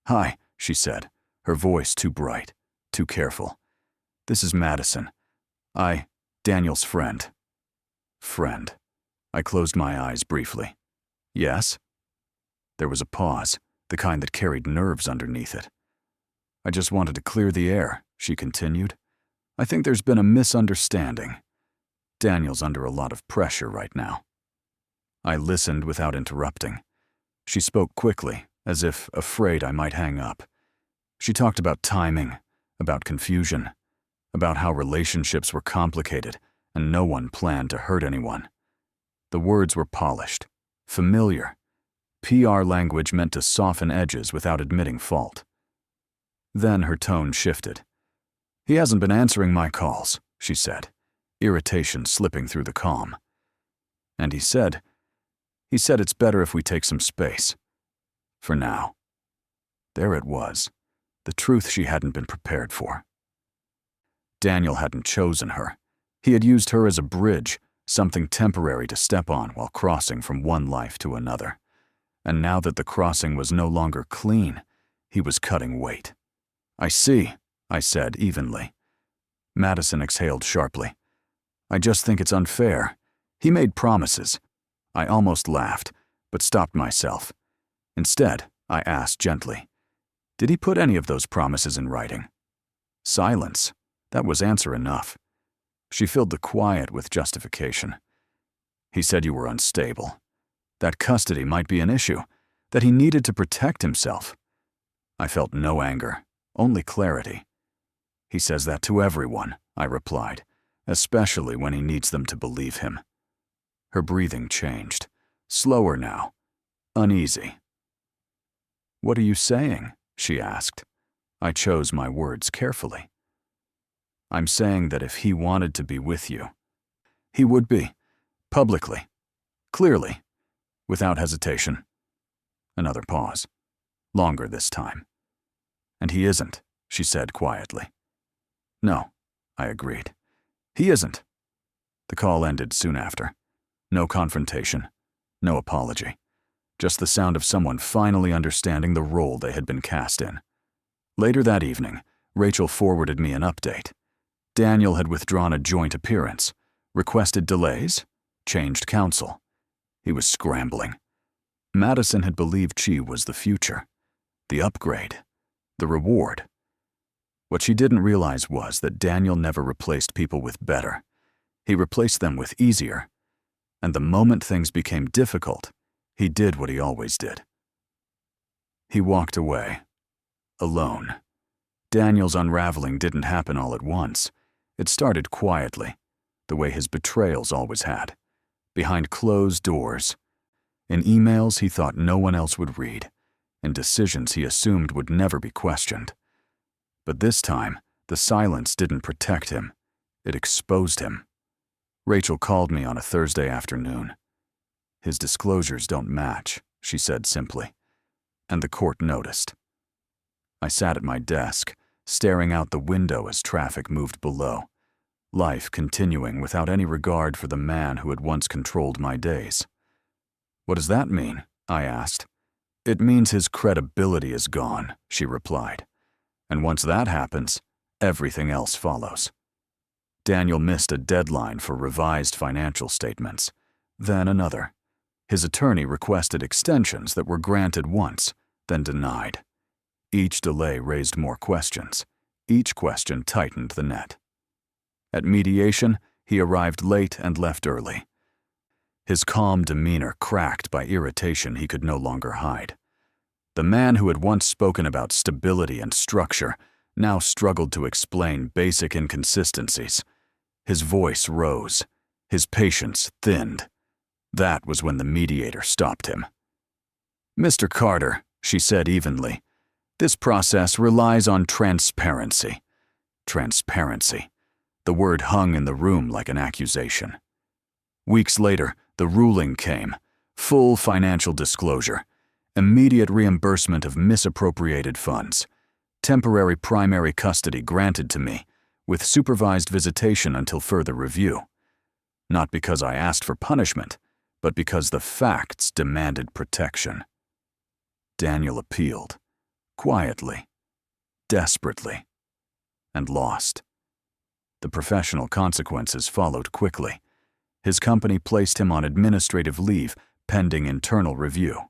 "Hi," she said, her voice too bright, too careful. "This is Madison. Daniel's friend." Friend. I closed my eyes briefly. "Yes?" There was a pause, the kind that carried nerves underneath it. "I just wanted to clear the air," she continued. "I think there's been a misunderstanding. Daniel's under a lot of pressure right now." I listened without interrupting. She spoke quickly, as if afraid I might hang up. She talked about timing, about confusion, about how relationships were complicated and no one planned to hurt anyone. The words were polished, familiar. PR language meant to soften edges without admitting fault. Then her tone shifted. "He hasn't been answering my calls," she said, irritation slipping through the calm. "And he said it's better if we take some space. For now." There it was, the truth she hadn't been prepared for. Daniel hadn't chosen her. He had used her as a bridge, something temporary to step on while crossing from one life to another. And now that the crossing was no longer clean, he was cutting weight. "I see," I said evenly. Madison exhaled sharply. "I just think it's unfair. He made promises." I almost laughed, but stopped myself. Instead, I asked gently, "Did he put any of those promises in writing?" Silence. That was answer enough. She filled the quiet with justification. "He said you were unstable. That custody might be an issue, that he needed to protect himself." I felt no anger, only clarity. "He says that to everyone," I replied, "especially when he needs them to believe him." Her breathing changed, slower now, uneasy. "What are you saying?" she asked. I chose my words carefully. "I'm saying that if he wanted to be with you, he would be, publicly, clearly, without hesitation." Another pause, longer this time. "And he isn't," she said quietly. "No," I agreed. "He isn't." The call ended soon after. No confrontation, no apology. Just the sound of someone finally understanding the role they had been cast in. Later that evening, Rachel forwarded me an update. Daniel had withdrawn a joint appearance, requested delays, changed counsel. He was scrambling. Madison had believed she was the future, the upgrade, the reward. What she didn't realize was that Daniel never replaced people with better. He replaced them with easier. And the moment things became difficult, he did what he always did. He walked away, alone. Daniel's unraveling didn't happen all at once. It started quietly, the way his betrayals always had, behind closed doors, in emails he thought no one else would read, in decisions he assumed would never be questioned. But this time, the silence didn't protect him. It exposed him. Rachel called me on a Thursday afternoon. "His disclosures don't match," she said simply, and the court noticed. I sat at my desk, staring out the window as traffic moved below, life continuing without any regard for the man who had once controlled my days. "What does that mean?" I asked. "It means his credibility is gone," she replied. "And once that happens, everything else follows." Daniel missed a deadline for revised financial statements, then another. His attorney requested extensions that were granted once, then denied. Each delay raised more questions. Each question tightened the net. At mediation, he arrived late and left early. His calm demeanor cracked by irritation he could no longer hide. The man who had once spoken about stability and structure now struggled to explain basic inconsistencies. His voice rose. His patience thinned. That was when the mediator stopped him. "Mr. Carter," she said evenly, "this process relies on transparency." Transparency. The word hung in the room like an accusation. Weeks later, the ruling came. Full financial disclosure. Immediate reimbursement of misappropriated funds. Temporary primary custody granted to me, with supervised visitation until further review. Not because I asked for punishment, but because the facts demanded protection. Daniel appealed, quietly, desperately, and lost. The professional consequences followed quickly. His company placed him on administrative leave pending internal review.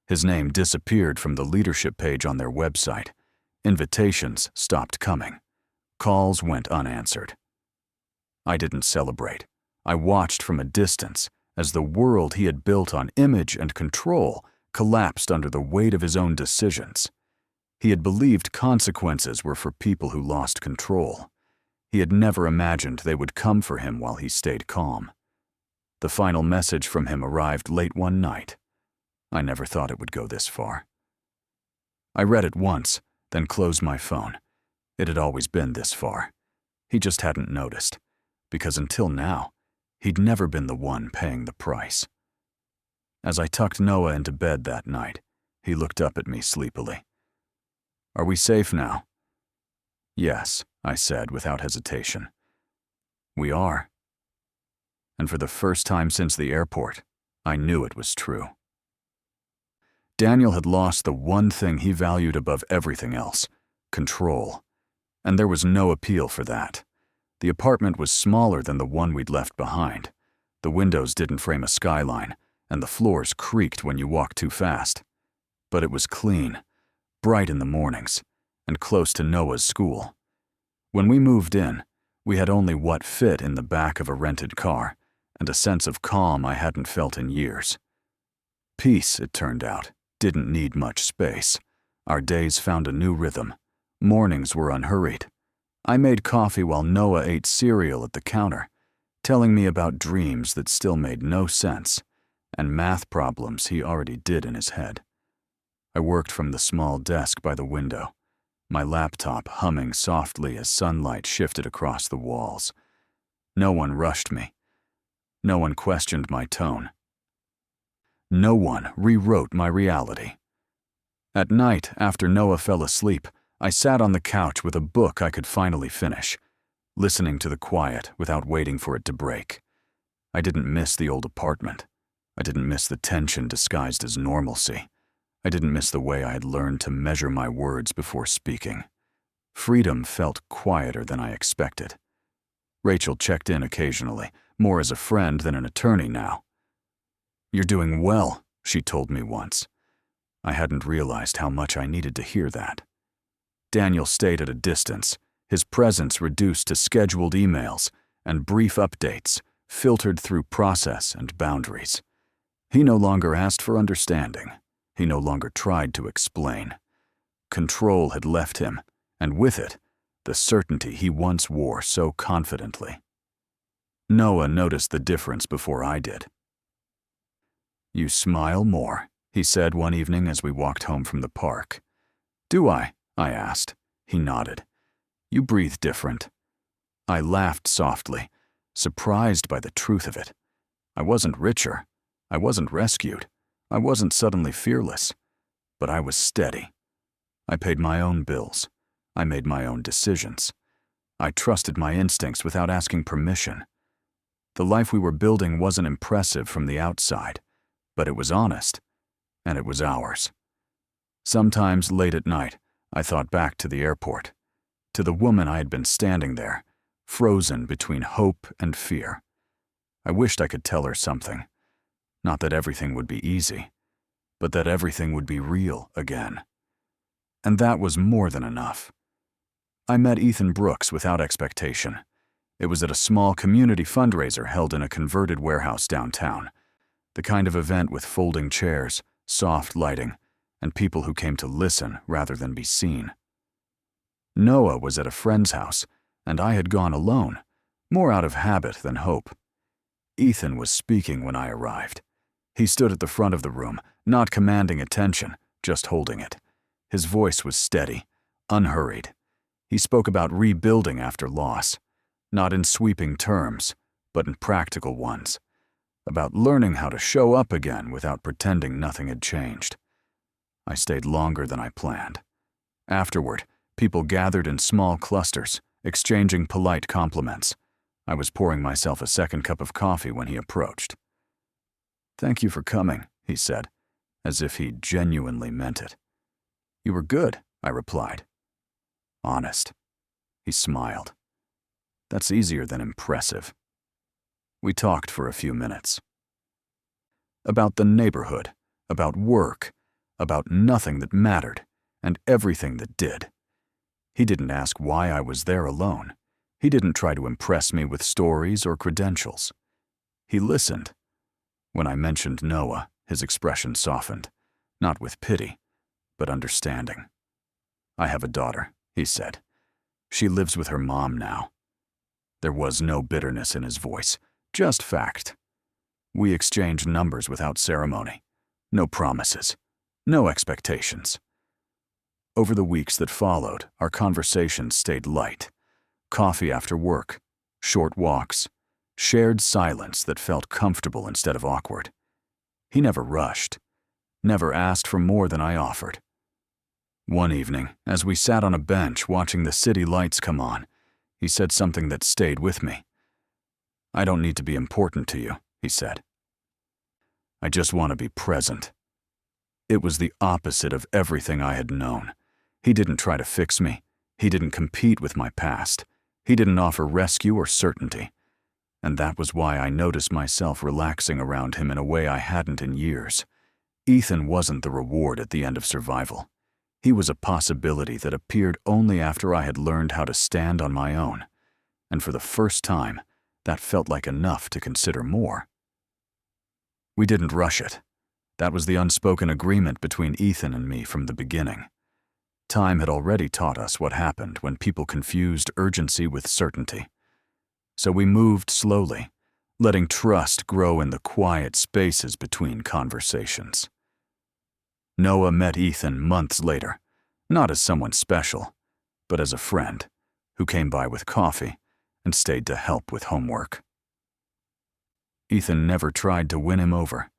His name disappeared from the leadership page on their website. Invitations stopped coming. Calls went unanswered. I didn't celebrate. I watched from a distance as the world he had built on image and control collapsed under the weight of his own decisions. He had believed consequences were for people who lost control. He had never imagined they would come for him while he stayed calm. The final message from him arrived late one night. I never thought it would go this far. I read it once, then closed my phone. It had always been this far. He just hadn't noticed, because until now, he'd never been the one paying the price. As I tucked Noah into bed that night, he looked up at me sleepily. "Are we safe now?" "Yes," I said without hesitation. "We are." And for the first time since the airport, I knew it was true. Daniel had lost the one thing he valued above everything else, control. And there was no appeal for that. The apartment was smaller than the one we'd left behind. The windows didn't frame a skyline, and the floors creaked when you walked too fast. But it was clean, bright in the mornings, and close to Noah's school. When we moved in, we had only what fit in the back of a rented car, and a sense of calm I hadn't felt in years. Peace, it turned out, didn't need much space. Our days found a new rhythm. Mornings were unhurried. I made coffee while Noah ate cereal at the counter, telling me about dreams that still made no sense, and math problems he already did in his head. I worked from the small desk by the window, my laptop humming softly as sunlight shifted across the walls. No one rushed me. No one questioned my tone. No one rewrote my reality. At night, after Noah fell asleep, I sat on the couch with a book I could finally finish, listening to the quiet without waiting for it to break. I didn't miss the old apartment. I didn't miss the tension disguised as normalcy. I didn't miss the way I had learned to measure my words before speaking. Freedom felt quieter than I expected. Rachel checked in occasionally, more as a friend than an attorney now. "You're doing well," she told me once. I hadn't realized how much I needed to hear that. Daniel stayed at a distance, his presence reduced to scheduled emails and brief updates, filtered through process and boundaries. He no longer asked for understanding. He no longer tried to explain. Control had left him, and with it, the certainty he once wore so confidently. Noah noticed the difference before I did. "You smile more," he said one evening as we walked home from the park. "Do I?" I asked. He nodded. "You breathe different." I laughed softly, surprised by the truth of it. I wasn't richer. I wasn't rescued. I wasn't suddenly fearless. But I was steady. I paid my own bills. I made my own decisions. I trusted my instincts without asking permission. The life we were building wasn't impressive from the outside, but it was honest, and it was ours. Sometimes late at night, I thought back to the airport, to the woman I had been standing there, frozen between hope and fear. I wished I could tell her something. Not that everything would be easy, but that everything would be real again. And that was more than enough. I met Ethan Brooks without expectation. It was at a small community fundraiser held in a converted warehouse downtown, the kind of event with folding chairs, soft lighting, and people who came to listen rather than be seen. Noah was at a friend's house, and I had gone alone, more out of habit than hope. Ethan was speaking when I arrived. He stood at the front of the room, not commanding attention, just holding it. His voice was steady, unhurried. He spoke about rebuilding after loss, not in sweeping terms, but in practical ones, about learning how to show up again without pretending nothing had changed. I stayed longer than I planned. Afterward, people gathered in small clusters, exchanging polite compliments. I was pouring myself a second cup of coffee when he approached. "Thank you for coming," he said, as if he genuinely meant it. "You were good," I replied. "Honest." He smiled. "That's easier than impressive." We talked for a few minutes. About the neighborhood, about work, about nothing that mattered, and everything that did. He didn't ask why I was there alone. He didn't try to impress me with stories or credentials. He listened. When I mentioned Noah, his expression softened, not with pity, but understanding. "I have a daughter," he said. "She lives with her mom now." There was no bitterness in his voice, just fact. We exchanged numbers without ceremony. No promises. No expectations. Over the weeks that followed, our conversations stayed light. Coffee after work, short walks, shared silence that felt comfortable instead of awkward. He never rushed, never asked for more than I offered. One evening, as we sat on a bench watching the city lights come on, he said something that stayed with me. "I don't need to be important to you," he said. "I just want to be present." It was the opposite of everything I had known. He didn't try to fix me. He didn't compete with my past. He didn't offer rescue or certainty. And that was why I noticed myself relaxing around him in a way I hadn't in years. Ethan wasn't the reward at the end of survival. He was a possibility that appeared only after I had learned how to stand on my own. And for the first time, that felt like enough to consider more. We didn't rush it. That was the unspoken agreement between Ethan and me from the beginning. Time had already taught us what happened when people confused urgency with certainty. So we moved slowly, letting trust grow in the quiet spaces between conversations. Noah met Ethan months later, not as someone special, but as a friend who came by with coffee and stayed to help with homework. Ethan never tried to win him over.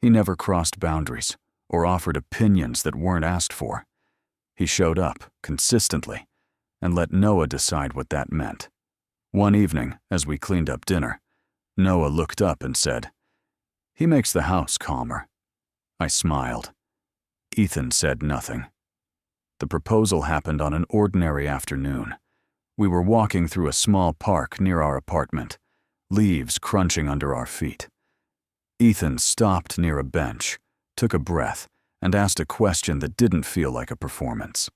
He never crossed boundaries or offered opinions that weren't asked for. He showed up consistently and let Noah decide what that meant. One evening, as we cleaned up dinner, Noah looked up and said, "He makes the house calmer." I smiled. Ethan said nothing. The proposal happened on an ordinary afternoon. We were walking through a small park near our apartment, leaves crunching under our feet. Ethan stopped near a bench, took a breath, and asked a question that didn't feel like a performance.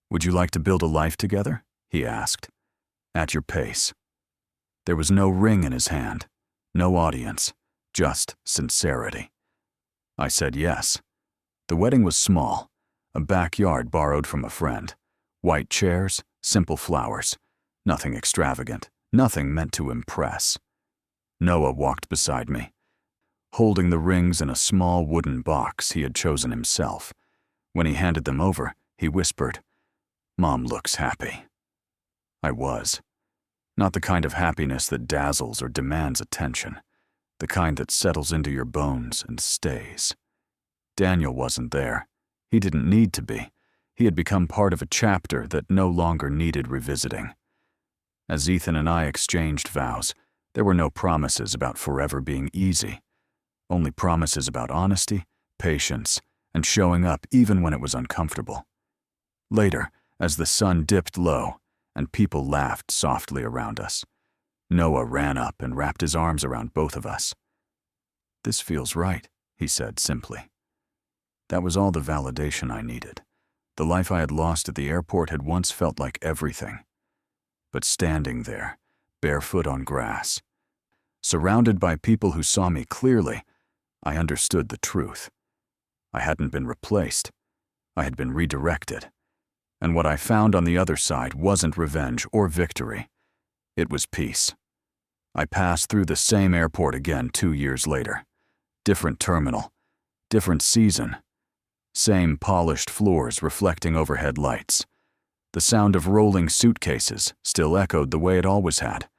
"Would you like to build a life together?" he asked. "At your pace." There was no ring in his hand, no audience, just sincerity. I said yes. The wedding was small, a backyard borrowed from a friend. White chairs, simple flowers, nothing extravagant, nothing meant to impress. Noah walked beside me, holding the rings in a small wooden box he had chosen himself. When he handed them over, he whispered, "Mom looks happy." I was. Not the kind of happiness that dazzles or demands attention, the kind that settles into your bones and stays. Daniel wasn't there. He didn't need to be. He had become part of a chapter that no longer needed revisiting. As Ethan and I exchanged vows, there were no promises about forever being easy, only promises about honesty, patience, and showing up even when it was uncomfortable. Later, as the sun dipped low and people laughed softly around us, Noah ran up and wrapped his arms around both of us. "This feels right," he said simply. That was all the validation I needed. The life I had lost at the airport had once felt like everything. But standing there, barefoot on grass, surrounded by people who saw me clearly, I understood the truth. I hadn't been replaced. I had been redirected. And what I found on the other side wasn't revenge or victory. It was peace. I passed through the same airport again 2 years later. Different terminal, different season. Same polished floors reflecting overhead lights. The sound of rolling suitcases still echoed the way it always had,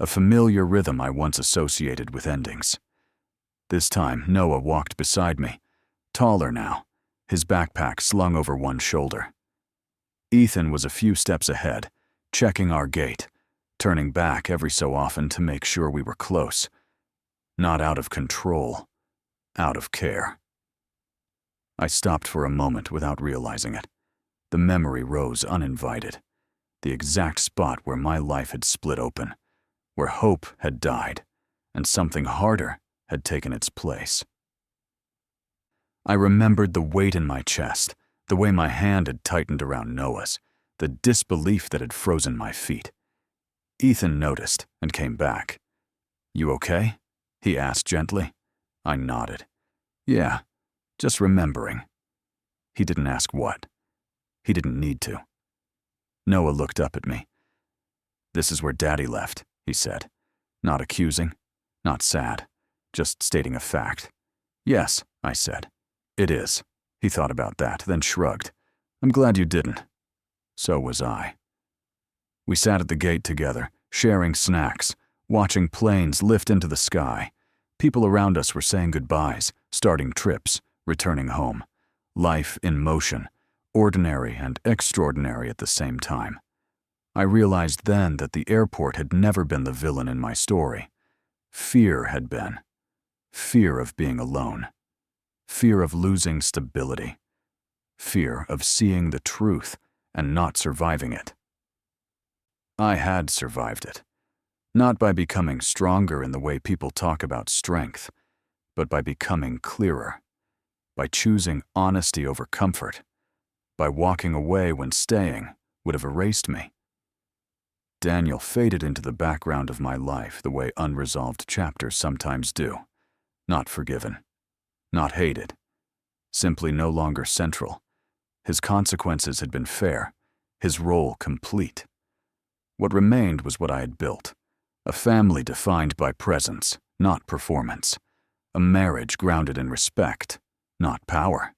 a familiar rhythm I once associated with endings. This time, Noah walked beside me, taller now, his backpack slung over one shoulder. Ethan was a few steps ahead, checking our gait, turning back every so often to make sure we were close. Not out of control, out of care. I stopped for a moment without realizing it. The memory rose uninvited. The exact spot where my life had split open, where hope had died, and something harder had taken its place. I remembered the weight in my chest, the way my hand had tightened around Noah's, the disbelief that had frozen my feet. Ethan noticed and came back. "You okay?" he asked gently. I nodded. "Yeah, just remembering." He didn't ask what. He didn't need to. Noah looked up at me. "This is where Daddy left," he said. Not accusing, not sad, just stating a fact. "Yes," I said. "It is." He thought about that, then shrugged. "I'm glad you didn't." So was I. We sat at the gate together, sharing snacks, watching planes lift into the sky. People around us were saying goodbyes, starting trips, returning home. Life in motion, ordinary and extraordinary at the same time. I realized then that the airport had never been the villain in my story. Fear had been. Fear of being alone. Fear of losing stability. Fear of seeing the truth and not surviving it. I had survived it. Not by becoming stronger in the way people talk about strength, but by becoming clearer. By choosing honesty over comfort. By walking away when staying would have erased me. Daniel faded into the background of my life the way unresolved chapters sometimes do. Not forgiven. Not hated. Simply no longer central. His consequences had been fair, his role complete. What remained was what I had built. A family defined by presence, not performance. A marriage grounded in respect, not power.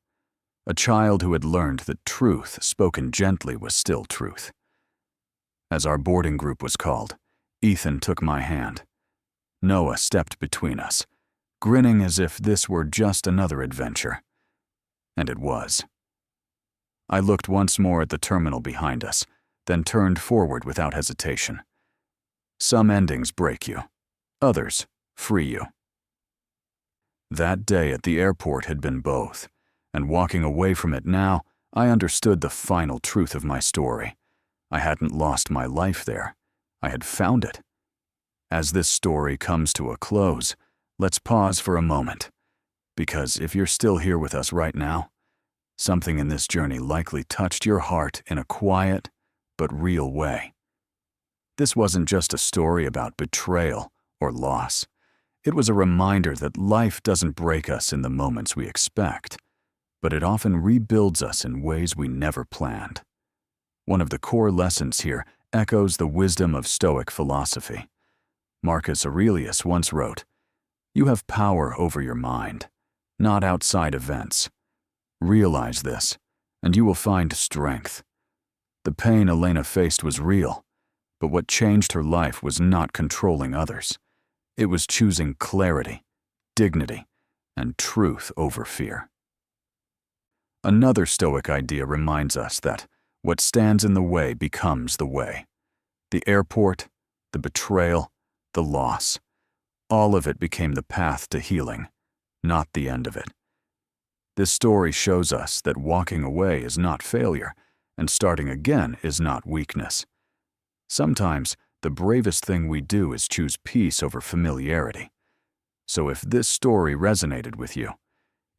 A child who had learned that truth spoken gently was still truth. As our boarding group was called, Ethan took my hand. Noah stepped between us, grinning as if this were just another adventure. And it was. I looked once more at the terminal behind us, then turned forward without hesitation. Some endings break you. Others free you. That day at the airport had been both, and walking away from it now, I understood the final truth of my story. I hadn't lost my life there. I had found it. As this story comes to a close, let's pause for a moment. Because if you're still here with us right now, something in this journey likely touched your heart in a quiet but real way. This wasn't just a story about betrayal or loss. It was a reminder that life doesn't break us in the moments we expect, but it often rebuilds us in ways we never planned. One of the core lessons here echoes the wisdom of Stoic philosophy. Marcus Aurelius once wrote, "You have power over your mind, not outside events. Realize this, and you will find strength." The pain Elena faced was real, but what changed her life was not controlling others. It was choosing clarity, dignity, and truth over fear. Another Stoic idea reminds us that what stands in the way becomes the way. The airport, the betrayal, the loss, all of it became the path to healing, not the end of it. This story shows us that walking away is not failure, and starting again is not weakness. Sometimes, the bravest thing we do is choose peace over familiarity. So if this story resonated with you,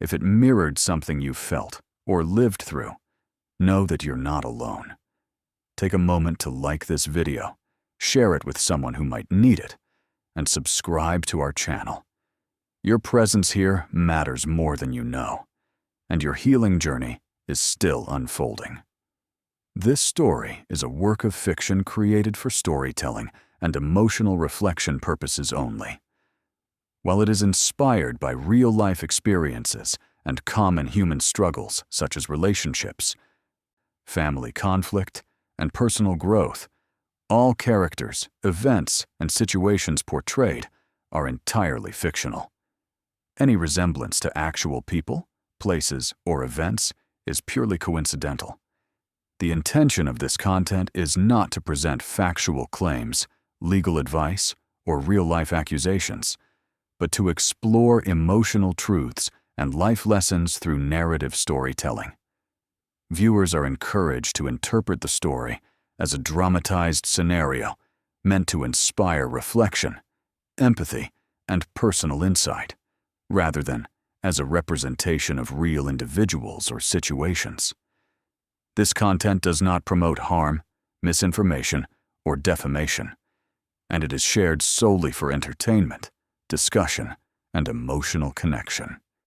if it mirrored something you felt or lived through, know that you're not alone. Take a moment to like this video, share it with someone who might need it, and subscribe to our channel. Your presence here matters more than you know, and your healing journey is still unfolding. This story is a work of fiction created for storytelling and emotional reflection purposes only. While it is inspired by real-life experiences and common human struggles such as relationships, family conflict, and personal growth, all characters, events, and situations portrayed are entirely fictional. Any resemblance to actual people, places, or events is purely coincidental. The intention of this content is not to present factual claims, legal advice, or real-life accusations, but to explore emotional truths and life lessons through narrative storytelling. Viewers are encouraged to interpret the story as a dramatized scenario meant to inspire reflection, empathy, and personal insight, rather than as a representation of real individuals or situations. This content does not promote harm, misinformation, or defamation, and it is shared solely for entertainment, discussion, and emotional connection.